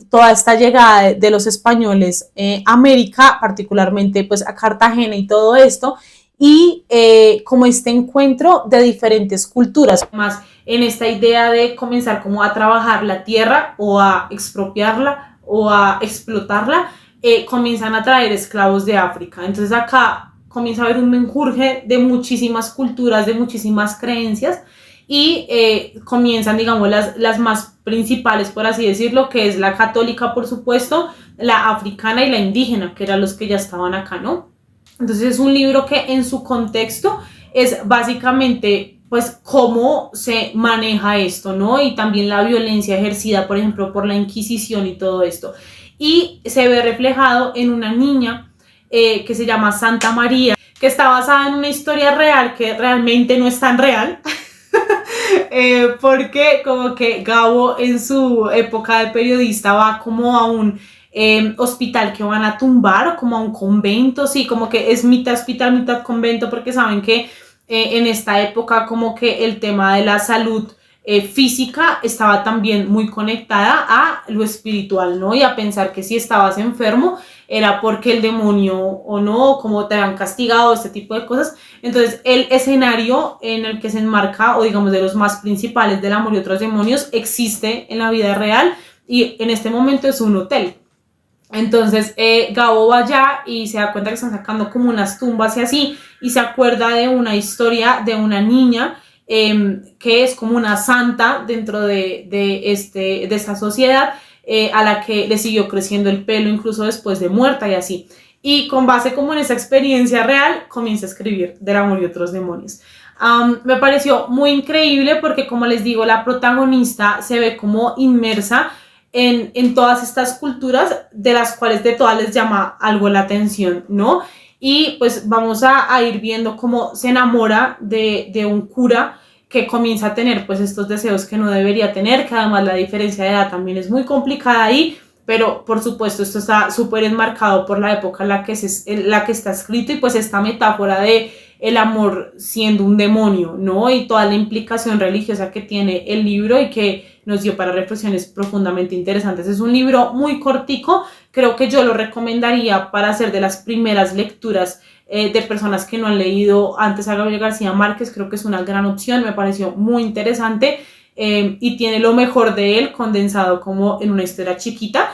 toda esta llegada de los españoles a América, particularmente pues a Cartagena y todo esto, y como este encuentro de diferentes culturas, más en esta idea de comenzar como a trabajar la tierra o a expropiarla o a explotarla, comienzan a traer esclavos de África. Entonces acá comienza a haber un menjurje de muchísimas culturas, de muchísimas creencias, y comienzan, digamos, las más principales, por así decirlo, que es la católica, por supuesto, la africana y la indígena, que eran los que ya estaban acá, ¿no? Entonces es un libro que en su contexto es básicamente pues cómo se maneja esto, ¿no? Y también la violencia ejercida, por ejemplo, por la Inquisición y todo esto. Y se ve reflejado en una niña que se llama Santa María, que está basada en una historia real que realmente no es tan real. Porque como que Gabo en su época de periodista va como a un hospital que van a tumbar, como a un convento, sí, como que es mitad hospital, mitad convento, porque saben que en esta época como que el tema de la salud física estaba también muy conectada a lo espiritual, ¿no? Y a pensar que si estabas enfermo era porque el demonio o no, como te habían castigado, este tipo de cosas. Entonces el escenario en el que se enmarca, o digamos de los más principales del Amor y otros demonios, existe en la vida real y en este momento es un hotel. Entonces Gabo va allá y se da cuenta que están sacando como unas tumbas y así, y se acuerda de una historia de una niña que es como una santa dentro de esta sociedad, a la que le siguió creciendo el pelo incluso después de muerta y así. Y con base como en esa experiencia real, comienza a escribir Del Amor y otros demonios. Me pareció muy increíble porque, como les digo, la protagonista se ve como inmersa en todas estas culturas, de las cuales de todas les llama algo la atención, ¿no? Y pues vamos a ir viendo cómo se enamora de un cura que comienza a tener pues estos deseos que no debería tener, que además la diferencia de edad también es muy complicada ahí, pero por supuesto esto está súper enmarcado por la época en la que está escrito, y pues esta metáfora de el amor siendo un demonio, ¿no? Y toda la implicación religiosa que tiene el libro y que nos dio para reflexiones profundamente interesantes. Es un libro muy cortico, creo que yo lo recomendaría para hacer de las primeras lecturas de personas que no han leído antes a Gabriel García Márquez. Creo que es una gran opción, me pareció muy interesante y tiene lo mejor de él condensado como en una historia chiquita.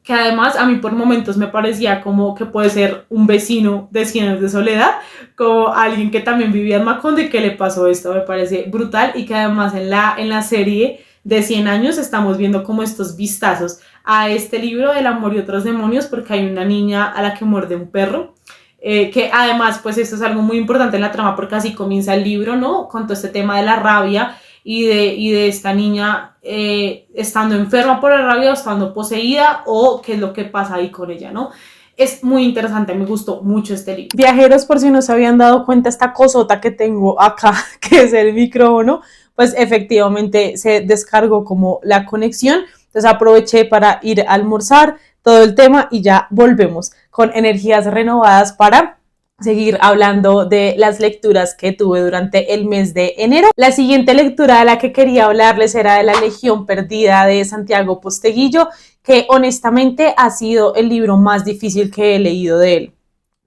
Que además a mí por momentos me parecía como que puede ser un vecino de Cien años de soledad, como alguien que también vivía en Macondo y que le pasó esto. Me parece brutal, y que además en la serie de 100 años estamos viendo como estos vistazos a este libro del Amor y otros demonios, porque hay una niña a la que muerde un perro, que además pues esto es algo muy importante en la trama porque así comienza el libro, ¿no? Con todo este tema de la rabia y de esta niña estando enferma por la rabia o estando poseída, o qué es lo que pasa ahí con ella, ¿no? Es muy interesante, me gustó mucho este libro. Viajeros, por si no se habían dado cuenta, esta cosota que tengo acá, que es el micrófono, pues efectivamente se descargó como la conexión, entonces aproveché para ir a almorzar, todo el tema, y ya volvemos con energías renovadas para seguir hablando de las lecturas que tuve durante el mes de enero. La siguiente lectura de la que quería hablarles era de La Legión Perdida de Santiago Posteguillo, que honestamente ha sido el libro más difícil que he leído de él,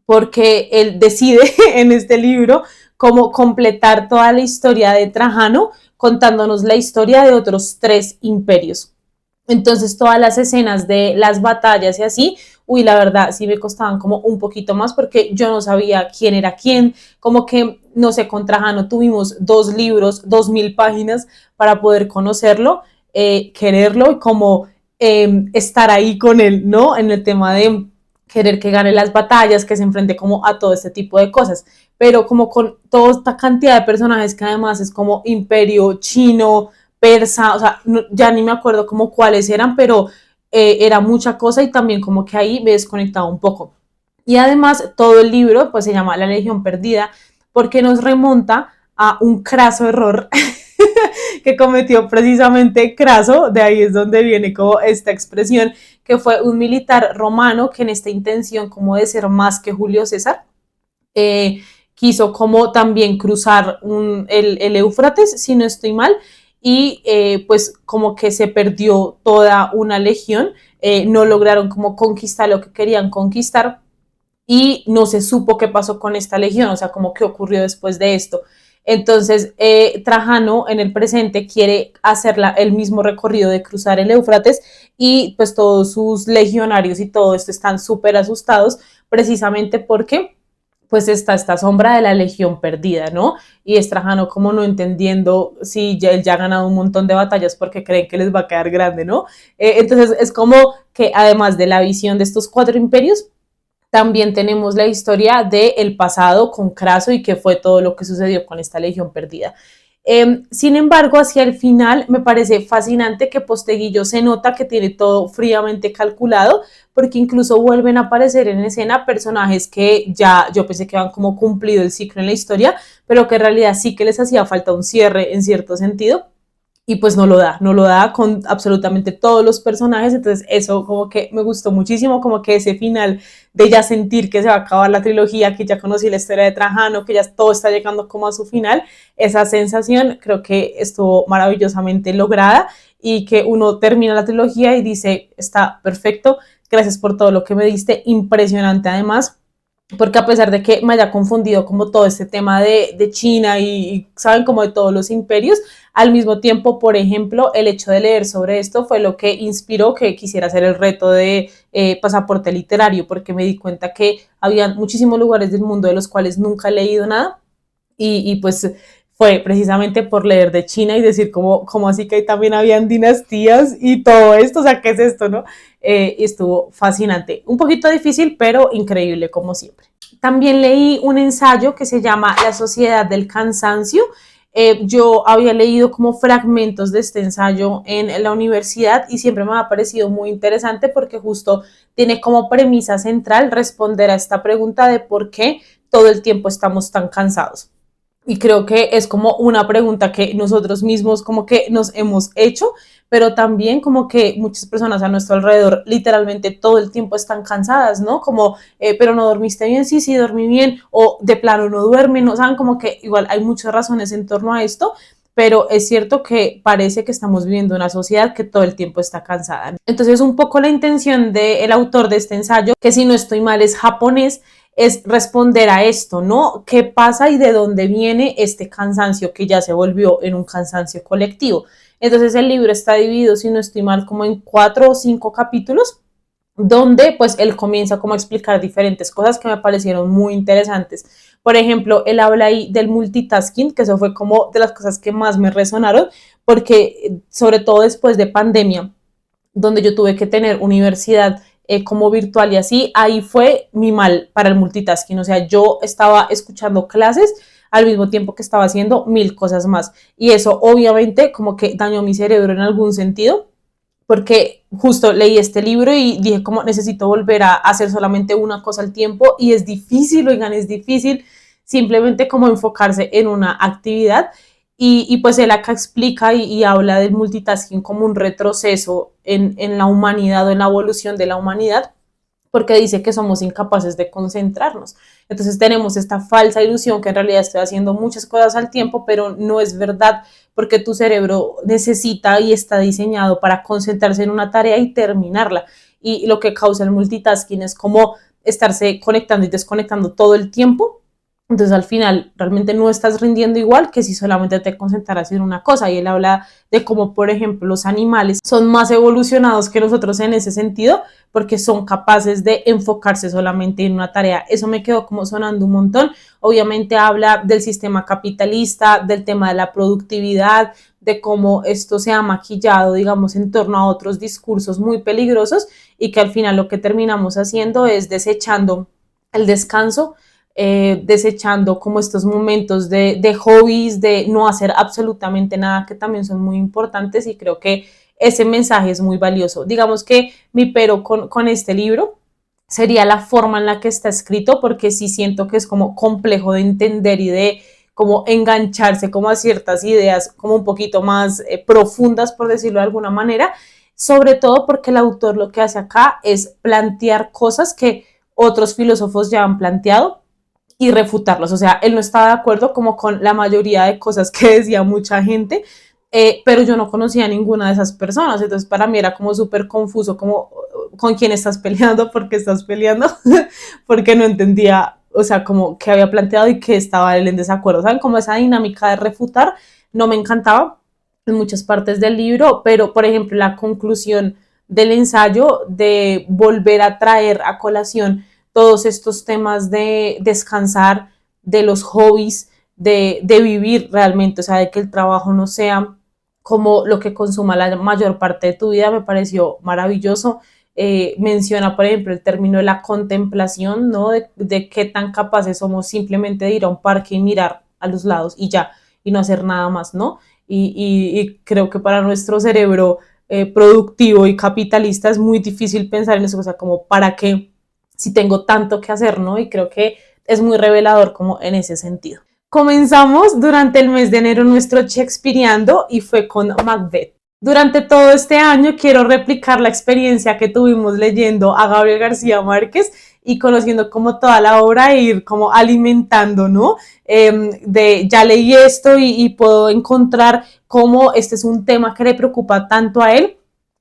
porque él decide en este libro cómo completar toda la historia de Trajano, contándonos la historia de otros 3 imperios. Entonces todas las escenas de las batallas y así, uy, la verdad sí me costaban como un poquito más porque yo no sabía quién era quién, como que, no sé, con Trajano tuvimos 2 libros, 2000 páginas para poder conocerlo, quererlo y como estar ahí con él, ¿no? En el tema de querer que gane las batallas, que se enfrente como a todo este tipo de cosas, pero como con toda esta cantidad de personajes que además es como imperio chino, persa, o sea, no, ya ni me acuerdo como cuáles eran, pero era mucha cosa y también como que ahí me desconectaba un poco. Y además todo el libro pues se llama La Legión Perdida porque nos remonta a un craso error que cometió precisamente Craso, de ahí es donde viene como esta expresión, que fue un militar romano que en esta intención como de ser más que Julio César, quiso como también cruzar el Éufrates, si no estoy mal, y pues como que se perdió toda una legión, no lograron como conquistar lo que querían conquistar y no se supo qué pasó con esta legión, o sea, como qué ocurrió después de esto. Entonces, Trajano en el presente quiere hacer el mismo recorrido de cruzar el Éufrates y pues todos sus legionarios y todo esto están súper asustados precisamente porque pues está esta sombra de la legión perdida, ¿no? Y es Trajano como no entendiendo si él ya ha ganado un montón de batallas porque creen que les va a quedar grande, ¿no? Entonces es como que además de la visión de estos cuatro imperios, también tenemos la historia del pasado con Craso y qué fue todo lo que sucedió con esta legión perdida. Sin embargo, hacia el final me parece fascinante que Posteguillo se nota que tiene todo fríamente calculado, porque incluso vuelven a aparecer en escena personajes que ya yo pensé que habían como cumplido el ciclo en la historia, pero que en realidad sí que les hacía falta un cierre en cierto sentido y pues no lo da con absolutamente todos los personajes, entonces eso como que me gustó muchísimo, como que ese final de ya sentir que se va a acabar la trilogía, que ya conocí la historia de Trajano, que ya todo está llegando como a su final, esa sensación creo que estuvo maravillosamente lograda y que uno termina la trilogía y dice, está perfecto, gracias por todo lo que me diste, impresionante además, porque a pesar de que me haya confundido como todo este tema de China saben como de todos los imperios, al mismo tiempo, por ejemplo, el hecho de leer sobre esto fue lo que inspiró que quisiera hacer el reto de pasaporte literario, porque me di cuenta que había muchísimos lugares del mundo de los cuales nunca he leído nada y pues fue precisamente por leer de China y decir como así que ahí también habían dinastías y todo esto, o sea, ¿qué es esto, no? Y estuvo fascinante, un poquito difícil, pero increíble como siempre. También leí un ensayo que se llama La Sociedad del Cansancio. Yo había leído como fragmentos de este ensayo en la universidad y siempre me ha parecido muy interesante porque justo tiene como premisa central responder a esta pregunta de por qué todo el tiempo estamos tan cansados. Y creo que es como una pregunta que nosotros mismos como que nos hemos hecho, pero también como que muchas personas a nuestro alrededor literalmente todo el tiempo están cansadas, ¿no? Como, pero no dormiste bien, sí, sí, dormí bien, o de plano no duermen, ¿no? Saben, como que igual hay muchas razones en torno a esto, pero es cierto que parece que estamos viviendo una sociedad que todo el tiempo está cansada. Entonces, un poco la intención del autor de este ensayo, que si no estoy mal es japonés, es responder a esto, ¿no? ¿Qué pasa y de dónde viene este cansancio que ya se volvió en un cansancio colectivo? Entonces el libro está dividido, si no estoy mal, como en 4 o 5 capítulos, donde pues él comienza como a explicar diferentes cosas que me parecieron muy interesantes. Por ejemplo, él habla ahí del multitasking, que eso fue como de las cosas que más me resonaron, porque sobre todo después de pandemia, donde yo tuve que tener universidad como virtual y así, ahí fue mi mal para el multitasking, o sea, yo estaba escuchando clases al mismo tiempo que estaba haciendo mil cosas más y eso obviamente como que dañó mi cerebro en algún sentido porque justo leí este libro y dije como necesito volver a hacer solamente una cosa al tiempo y es difícil, oigan, es difícil simplemente como enfocarse en una actividad pues él acá explica habla del multitasking como un retroceso en la humanidad o en la evolución de la humanidad porque dice que somos incapaces de concentrarnos. Entonces tenemos esta falsa ilusión que en realidad estoy haciendo muchas cosas al tiempo, pero no es verdad porque tu cerebro necesita y está diseñado para concentrarse en una tarea y terminarla. Y lo que causa el multitasking es como estarse conectando y desconectando todo el tiempo. Entonces al final realmente no estás rindiendo igual que si solamente te concentraras en una cosa. Y él habla de cómo, por ejemplo, los animales son más evolucionados que nosotros en ese sentido porque son capaces de enfocarse solamente en una tarea. Eso me quedó como sonando un montón. Obviamente habla del sistema capitalista, del tema de la productividad, de cómo esto se ha maquillado, digamos, en torno a otros discursos muy peligrosos y que al final lo que terminamos haciendo es desechando el descanso, desechando como estos momentos de hobbies, de no hacer absolutamente nada, que también son muy importantes y creo que ese mensaje es muy valioso. Digamos que mi pero con este libro sería la forma en la que está escrito, porque sí siento que es como complejo de entender y de como engancharse como a ciertas ideas como un poquito más profundas, por decirlo de alguna manera, sobre todo porque el autor lo que hace acá es plantear cosas que otros filósofos ya han planteado y refutarlos. O sea, él no estaba de acuerdo como con la mayoría de cosas que decía mucha gente, pero yo no conocía a ninguna de esas personas, entonces para mí era como súper confuso, como con quién estás peleando, por qué estás peleando, porque no entendía, o sea, como qué había planteado y qué estaba él en desacuerdo, ¿saben? Como esa dinámica de refutar no me encantaba en muchas partes del libro, pero por ejemplo la conclusión del ensayo de volver a traer a colación todos estos temas de descansar, de los hobbies, de vivir realmente, o sea, de que el trabajo no sea como lo que consuma la mayor parte de tu vida, me pareció maravilloso. Menciona, por ejemplo, el término de la contemplación, ¿no? De qué tan capaces somos simplemente de ir a un parque y mirar a los lados y ya, y no hacer nada más, ¿no? Y creo que para nuestro cerebro productivo y capitalista es muy difícil pensar en eso, o sea, como para qué si tengo tanto que hacer, ¿no? Y creo que es muy revelador como en ese sentido. Comenzamos durante el mes de enero nuestro Shakespeareando y fue con Macbeth. Durante todo este año quiero replicar la experiencia que tuvimos leyendo a Gabriel García Márquez y conociendo como toda la obra e ir como alimentando, ¿no? De ya leí esto y puedo encontrar cómo este es un tema que le preocupa tanto a él,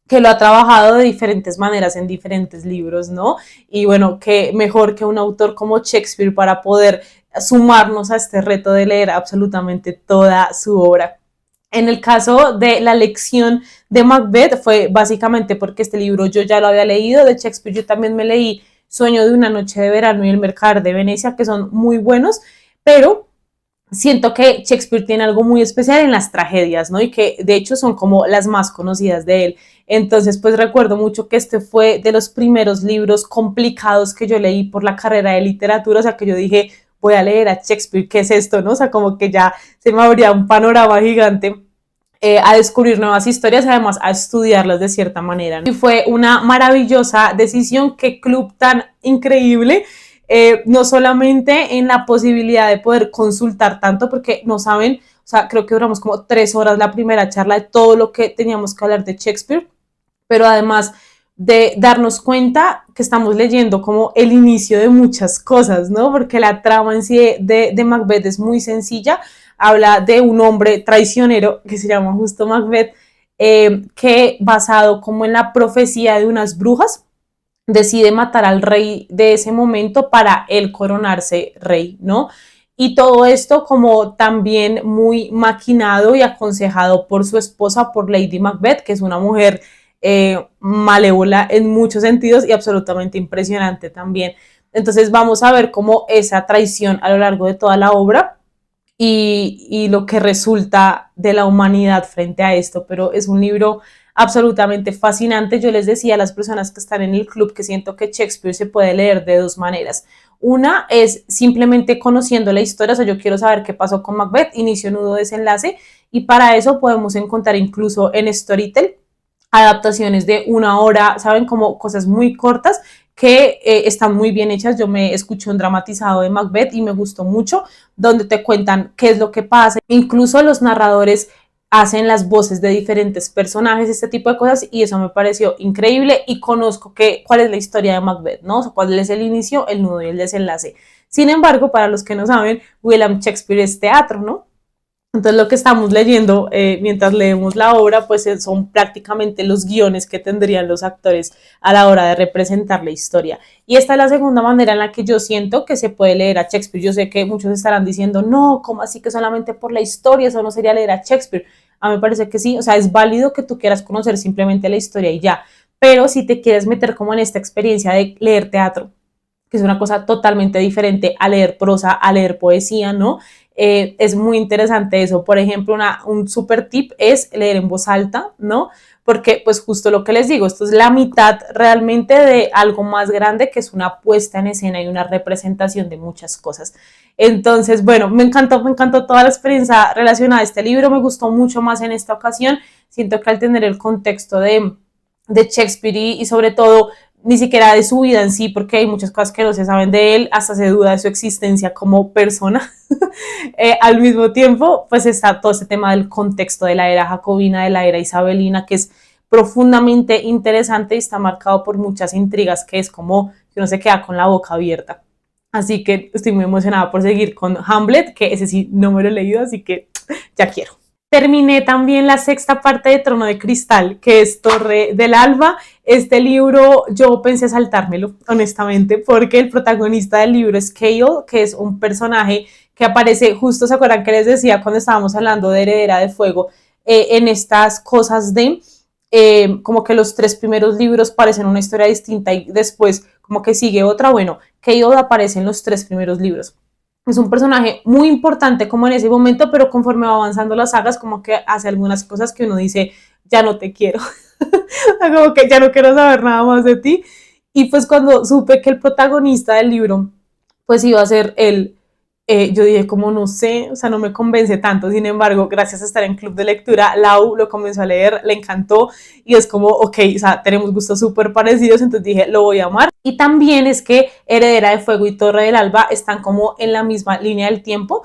que lo ha trabajado de diferentes maneras en diferentes libros, ¿no? Y bueno, que mejor que un autor como Shakespeare para poder sumarnos a este reto de leer absolutamente toda su obra. En el caso de la lección de Macbeth fue básicamente porque este libro yo ya lo había leído, de Shakespeare yo también me leí Sueño de una noche de verano y El Mercader de Venecia, que son muy buenos, pero siento que Shakespeare tiene algo muy especial en las tragedias, ¿no? Y que de hecho son como las más conocidas de él. Entonces, pues recuerdo mucho que este fue de los primeros libros complicados que yo leí por la carrera de literatura, o sea, que yo dije, voy a leer a Shakespeare, ¿qué es esto? ¿No? O sea, como que ya se me abría un panorama gigante. A descubrir nuevas historias, además a estudiarlas de cierta manera, ¿no? Y fue una maravillosa decisión, qué club tan increíble, no solamente en la posibilidad de poder consultar tanto, porque no saben, o sea, creo que duramos como 3 horas la primera charla de todo lo que teníamos que hablar de Shakespeare, pero además de darnos cuenta que estamos leyendo como el inicio de muchas cosas, ¿no? Porque la trama en sí de Macbeth es muy sencilla, habla de un hombre traicionero que se llama justo Macbeth, que basado como en la profecía de unas brujas, decide matar al rey de ese momento para él coronarse rey, ¿no? Y todo esto como también muy maquinado y aconsejado por su esposa, por Lady Macbeth, que es una mujer malévola en muchos sentidos y absolutamente impresionante también. Entonces vamos a ver cómo esa traición a lo largo de toda la obra y lo que resulta de la humanidad frente a esto, pero es un libro absolutamente fascinante. Yo les decía a las personas que están en el club que siento que Shakespeare se puede leer de dos maneras. Una es simplemente conociendo la historia, o sea, yo quiero saber qué pasó con Macbeth, inicio, nudo, desenlace, y para eso podemos encontrar incluso en Storytel adaptaciones de 1 hora, ¿saben? Como cosas muy cortas que están muy bien hechas. Yo me escuché un dramatizado de Macbeth y me gustó mucho, donde te cuentan qué es lo que pasa. Incluso los narradores hacen las voces de diferentes personajes, este tipo de cosas, y eso me pareció increíble y conozco cuál es la historia de Macbeth, ¿no? O sea, cuál es el inicio, el nudo y el desenlace. Sin embargo, para los que no saben, William Shakespeare es teatro, ¿no? Entonces lo que estamos leyendo mientras leemos la obra, pues son prácticamente los guiones que tendrían los actores a la hora de representar la historia. Y esta es la segunda manera en la que yo siento que se puede leer a Shakespeare. Yo sé que muchos estarán diciendo, no, ¿cómo así que solamente por la historia? Eso no sería leer a Shakespeare. A mí me parece que sí, o sea, es válido que tú quieras conocer simplemente la historia y ya. Pero si te quieres meter como en esta experiencia de leer teatro, que es una cosa totalmente diferente a leer prosa, a leer poesía, ¿no? Es muy interesante eso. Por ejemplo, un super tip es leer en voz alta, ¿no? Porque pues justo lo que les digo, esto es la mitad realmente de algo más grande que es una puesta en escena y una representación de muchas cosas. Entonces, bueno, me encantó toda la experiencia relacionada a este libro, me gustó mucho más en esta ocasión. Siento que al tener el contexto de Shakespeare y sobre todo ni siquiera de su vida en sí, porque hay muchas cosas que no se saben de él, hasta se duda de su existencia como persona. Al mismo tiempo, pues está todo este tema del contexto de la era jacobina, de la era isabelina, que es profundamente interesante y está marcado por muchas intrigas, que es como que uno se queda con la boca abierta. Así que estoy muy emocionada por seguir con Hamlet, que ese sí no me lo he leído, así que ya quiero. Terminé también la sexta parte de Trono de Cristal, que es Torre del Alba. Este libro yo pensé saltármelo, honestamente, porque el protagonista del libro es Chaol, que es un personaje que aparece, justo se acuerdan que les decía cuando estábamos hablando de Heredera de Fuego, en estas cosas de como que los tres primeros libros parecen una historia distinta y después como que sigue otra. Bueno, Chaol aparece en los tres primeros libros. Es un personaje muy importante como en ese momento, pero conforme va avanzando las sagas, como que hace algunas cosas que uno dice, ya no te quiero, como que ya no quiero saber nada más de ti. Y pues cuando supe que el protagonista del libro, pues iba a ser él, yo dije como no sé, o sea, no me convence tanto. Sin embargo, gracias a estar en club de lectura, Lau lo comenzó a leer, le encantó y es como, ok, o sea, tenemos gustos súper parecidos, entonces dije, lo voy a amar. Y también es que Heredera de Fuego y Torre del Alba están como en la misma línea del tiempo,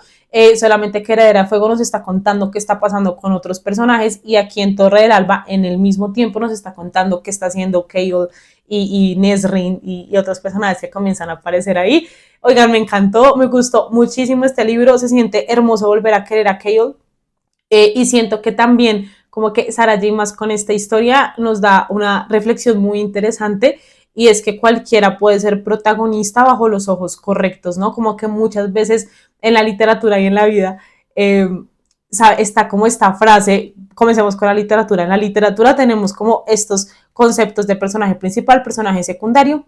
solamente que Heredera de Fuego nos está contando qué está pasando con otros personajes y aquí en Torre del Alba en el mismo tiempo nos está contando qué está haciendo Chaol y Nesrin y otros personajes que comienzan a aparecer ahí. Oigan, me encantó, me gustó muchísimo este libro, se siente hermoso volver a querer a Chaol y siento que también como que Sarah J. Maas con esta historia nos da una reflexión muy interesante y es que cualquiera puede ser protagonista bajo los ojos correctos, ¿no? Como que muchas veces en la literatura y en la vida eh, está como esta frase, comencemos con la literatura, en la literatura tenemos como estos conceptos de personaje principal, personaje secundario,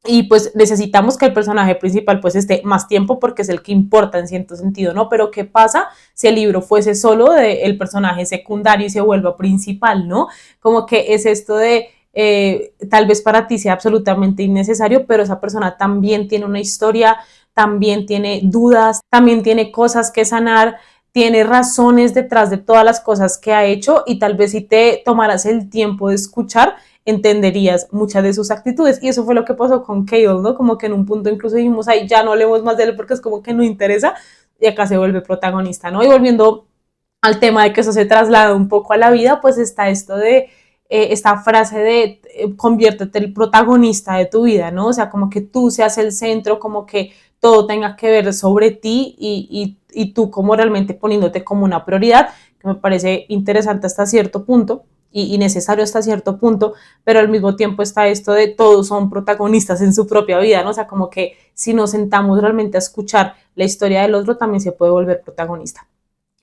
y pues necesitamos que el personaje principal pues esté más tiempo porque es el que importa en cierto sentido, ¿no? Pero ¿qué pasa si el libro fuese solo del personaje secundario y se vuelva principal, ¿no? Como que es esto de tal vez para ti sea absolutamente innecesario, pero esa persona también tiene una historia, también tiene dudas, también tiene cosas que sanar, tiene razones detrás de todas las cosas que ha hecho y tal vez si te tomaras el tiempo de escuchar, entenderías muchas de sus actitudes. Y eso fue lo que pasó con Chaol, ¿no? Como que en un punto incluso dijimos, ay, ya no hablemos más de él porque es como que no interesa y acá se vuelve protagonista, ¿no? Y volviendo al tema de que eso se traslada un poco a la vida, pues está esto de esta frase de conviértete el protagonista de tu vida, ¿no? O sea, como que tú seas el centro, como que todo tenga que ver sobre ti y tú como realmente poniéndote como una prioridad, que me parece interesante hasta cierto punto y necesario hasta cierto punto, pero al mismo tiempo está esto de todos son protagonistas en su propia vida, ¿no? O sea, como que si nos sentamos realmente a escuchar la historia del otro, también se puede volver protagonista.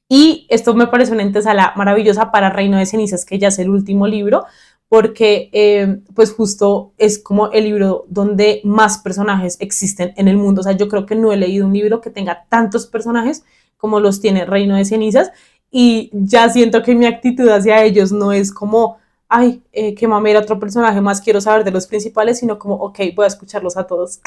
Y esto me parece una antesala maravillosa para Reino de Cenizas, que ya es el último libro, porque pues justo es como el libro donde más personajes existen en el mundo. O sea, yo creo que no he leído un libro que tenga tantos personajes como los tiene Reino de Cenizas y ya siento que mi actitud hacia ellos no es como, ay, qué mamera otro personaje más, quiero saber de los principales, sino como, ok, voy a escucharlos a todos.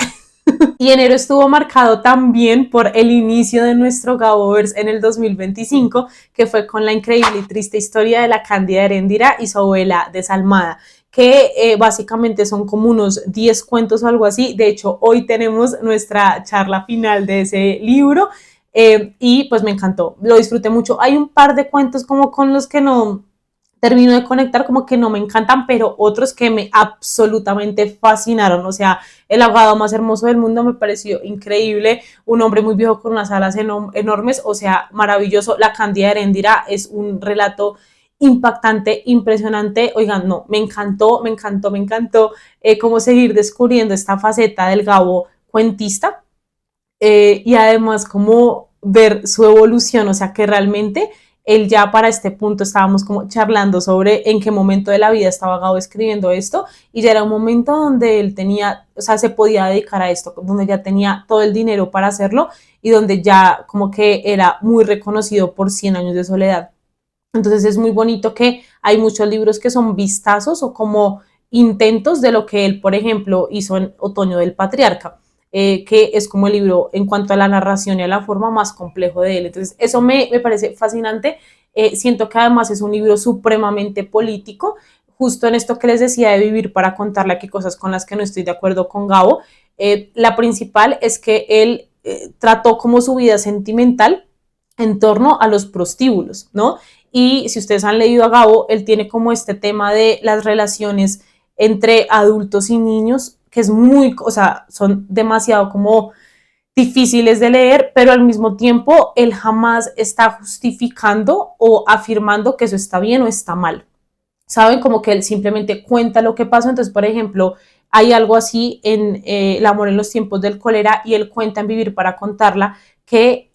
Y enero estuvo marcado también por el inicio de nuestro Gaboverse en el 2025, que fue con la increíble y triste historia de la Cándida Heréndira y su abuela desalmada, que básicamente son como unos 10 cuentos o algo así. De hecho, hoy tenemos nuestra charla final de ese libro y pues me encantó, lo disfruté mucho. Hay un par de cuentos como con los que no termino de conectar, como que no me encantan, pero otros que me absolutamente fascinaron. O sea, el abogado más hermoso del mundo me pareció increíble, un hombre muy viejo con unas alas enormes, o sea, maravilloso. La Cándida Heréndira es un relato impactante, impresionante. Oigan, no, me encantó, me encantó, me encantó cómo seguir descubriendo esta faceta del Gabo cuentista y además como ver su evolución, o sea, que realmente él ya para este punto estábamos como charlando sobre en qué momento de la vida estaba Gabo escribiendo esto y ya era un momento donde él tenía, o sea, se podía dedicar a esto, donde ya tenía todo el dinero para hacerlo y donde ya como que era muy reconocido por 100 años de soledad. Entonces es muy bonito que hay muchos libros que son vistazos o como intentos de lo que él, por ejemplo, hizo en Otoño del Patriarca, que es como el libro en cuanto a la narración y a la forma más complejo de él. Entonces eso me parece fascinante. Siento que además es un libro supremamente político, justo en esto que les decía de vivir para contarle aquí cosas con las que no estoy de acuerdo con Gabo. La principal es que él trató como su vida sentimental en torno a los prostíbulos, ¿no? Y si ustedes han leído a Gabo, él tiene como este tema de las relaciones entre adultos y niños, que es muy, o sea, son demasiado como difíciles de leer, pero al mismo tiempo él jamás está justificando o afirmando que eso está bien o está mal. ¿Saben? Como que él simplemente cuenta lo que pasó. Entonces, por ejemplo, hay algo así en El amor en los tiempos del cólera y él cuenta en Vivir para contarla que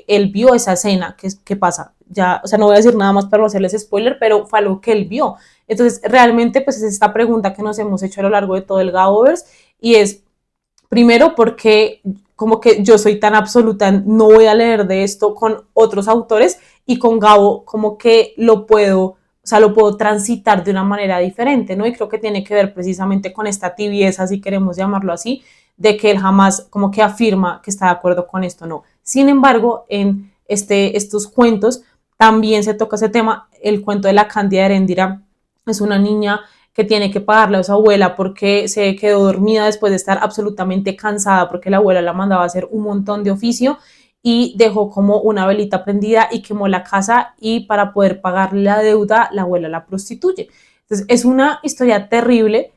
él vio esa escena. ¿Qué pasa? Ya, o sea, no voy a decir nada más para no hacerles spoiler, pero fue algo que él vio. Entonces, realmente, pues es esta pregunta que nos hemos hecho a lo largo de todo el Gaoverse y es, primero, porque como que yo soy tan absoluta, no voy a leer de esto con otros autores y con Gabo como que lo puedo transitar de una manera diferente, ¿no? Y creo que tiene que ver precisamente con esta tibieza, si queremos llamarlo así, de que él jamás como que afirma que está de acuerdo con esto, no. Sin embargo, en estos cuentos también se toca ese tema. El cuento de la Cándida Heréndira es una niña que tiene que pagarle a su abuela porque se quedó dormida después de estar absolutamente cansada porque la abuela la mandaba a hacer un montón de oficio y dejó como una velita prendida y quemó la casa y para poder pagarle la deuda la abuela la prostituye. Entonces es una historia terrible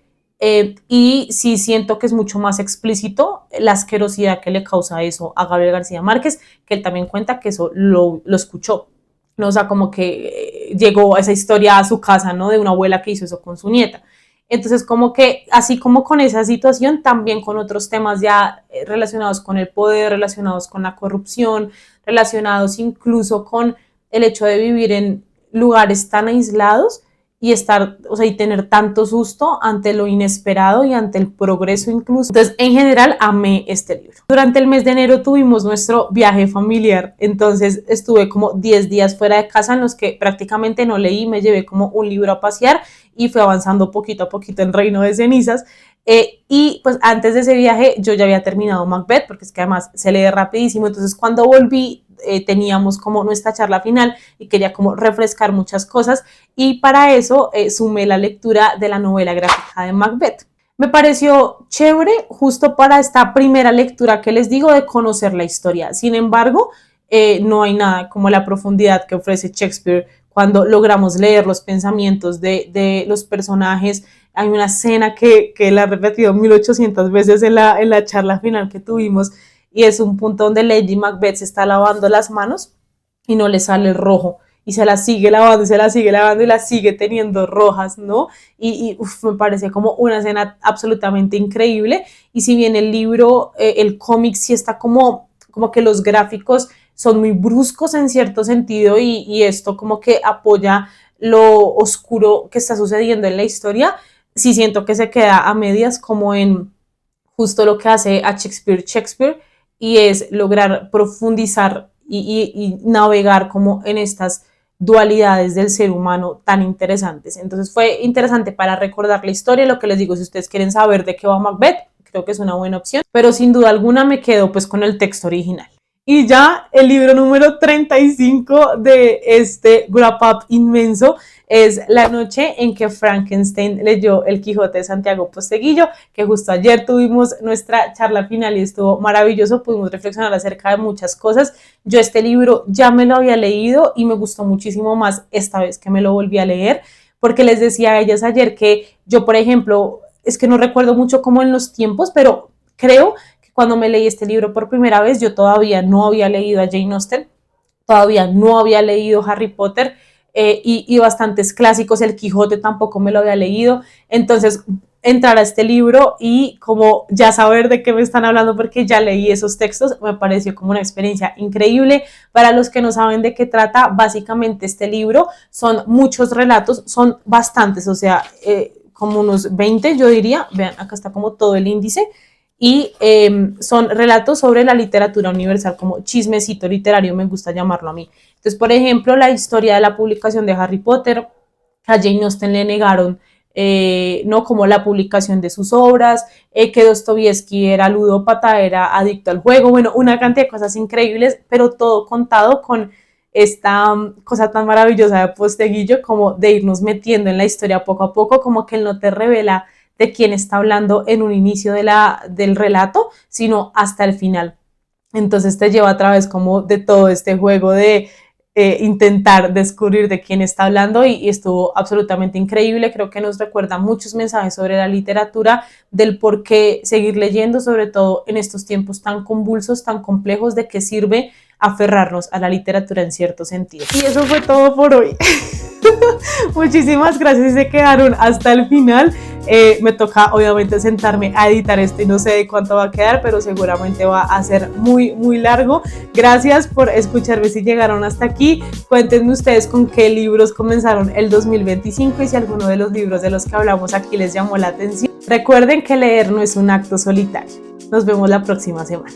y sí siento que es mucho más explícito la asquerosidad que le causa eso a Gabriel García Márquez, que él también cuenta que eso lo escuchó. ¿No? O sea, como que llegó esa historia a su casa, ¿no? De una abuela que hizo eso con su nieta. Entonces, como que así como con esa situación, también con otros temas ya relacionados con el poder, relacionados con la corrupción, relacionados incluso con el hecho de vivir en lugares tan aislados y estar, o sea, y tener tanto susto ante lo inesperado y ante el progreso incluso. Entonces, en general, amé este libro. Durante el mes de enero tuvimos nuestro viaje familiar, entonces estuve como 10 días fuera de casa en los que prácticamente no leí, me llevé como un libro a pasear y fui avanzando poquito a poquito en Reino de Cenizas. Y pues antes de ese viaje yo ya había terminado Macbeth, porque es que además se lee rapidísimo, entonces cuando volví teníamos como nuestra charla final y quería como refrescar muchas cosas y para eso sumé la lectura de la novela gráfica de Macbeth. Me pareció chévere justo para esta primera lectura que les digo de conocer la historia. Sin embargo, no hay nada como la profundidad que ofrece Shakespeare cuando logramos leer los pensamientos de los personajes. Hay una escena que la he repetido 1800 veces en la charla final que tuvimos y es un punto donde Lady Macbeth se está lavando las manos y no le sale el rojo y se la sigue lavando y se la sigue lavando y la sigue teniendo rojas, ¿no? Y me parece como una escena absolutamente increíble y si bien el libro, el cómic sí está como que los gráficos son muy bruscos en cierto sentido y esto como que apoya lo oscuro que está sucediendo en la historia, sí siento que se queda a medias como en justo lo que hace a Shakespeare y es lograr profundizar y navegar como en estas dualidades del ser humano tan interesantes. Entonces fue interesante para recordar la historia, lo que les digo, si ustedes quieren saber de qué va Macbeth, creo que es una buena opción, pero sin duda alguna me quedo pues con el texto original. Y ya el libro número 35 de este wrap up inmenso es La noche en que Frankenstein leyó El Quijote de Santiago Posteguillo, que justo ayer tuvimos nuestra charla final y estuvo maravilloso, pudimos reflexionar acerca de muchas cosas. Yo este libro ya me lo había leído y me gustó muchísimo más esta vez que me lo volví a leer, porque les decía a ellas ayer que yo, por ejemplo, es que no recuerdo mucho cómo en los tiempos, pero creo cuando me leí este libro por primera vez, yo todavía no había leído a Jane Austen, todavía no había leído Harry Potter y bastantes clásicos, El Quijote tampoco me lo había leído, entonces entrar a este libro y como ya saber de qué me están hablando porque ya leí esos textos, me pareció como una experiencia increíble. Para los que no saben de qué trata, básicamente este libro son muchos relatos, son bastantes, o sea, como unos 20 yo diría, vean, acá está como todo el índice, y son relatos sobre la literatura universal, como chismecito literario, me gusta llamarlo a mí. Entonces, por ejemplo, la historia de la publicación de Harry Potter, a Jane Austen le negaron, no como la publicación de sus obras, que Dostoyevsky era ludópata, era adicto al juego, bueno, una cantidad de cosas increíbles, pero todo contado con esta cosa tan maravillosa de Posteguillo, como de irnos metiendo en la historia poco a poco, como que él no te revela de quién está hablando en un inicio del relato, sino hasta el final. Entonces te lleva a través como de todo este juego de intentar descubrir de quién está hablando y estuvo absolutamente increíble. Creo que nos recuerda muchos mensajes sobre la literatura, del por qué seguir leyendo, sobre todo en estos tiempos tan convulsos, tan complejos, de qué sirve aferrarnos a la literatura en cierto sentido. Y eso fue todo por hoy. Muchísimas gracias, se quedaron hasta el final. Me toca obviamente sentarme a editar esto y no sé de cuánto va a quedar, pero seguramente va a ser muy largo. Gracias por escucharme si llegaron hasta aquí. Cuéntenme ustedes con qué libros comenzaron el 2025 y si alguno de los libros de los que hablamos aquí les llamó la atención. Recuerden que leer no es un acto solitario. Nos vemos la próxima semana.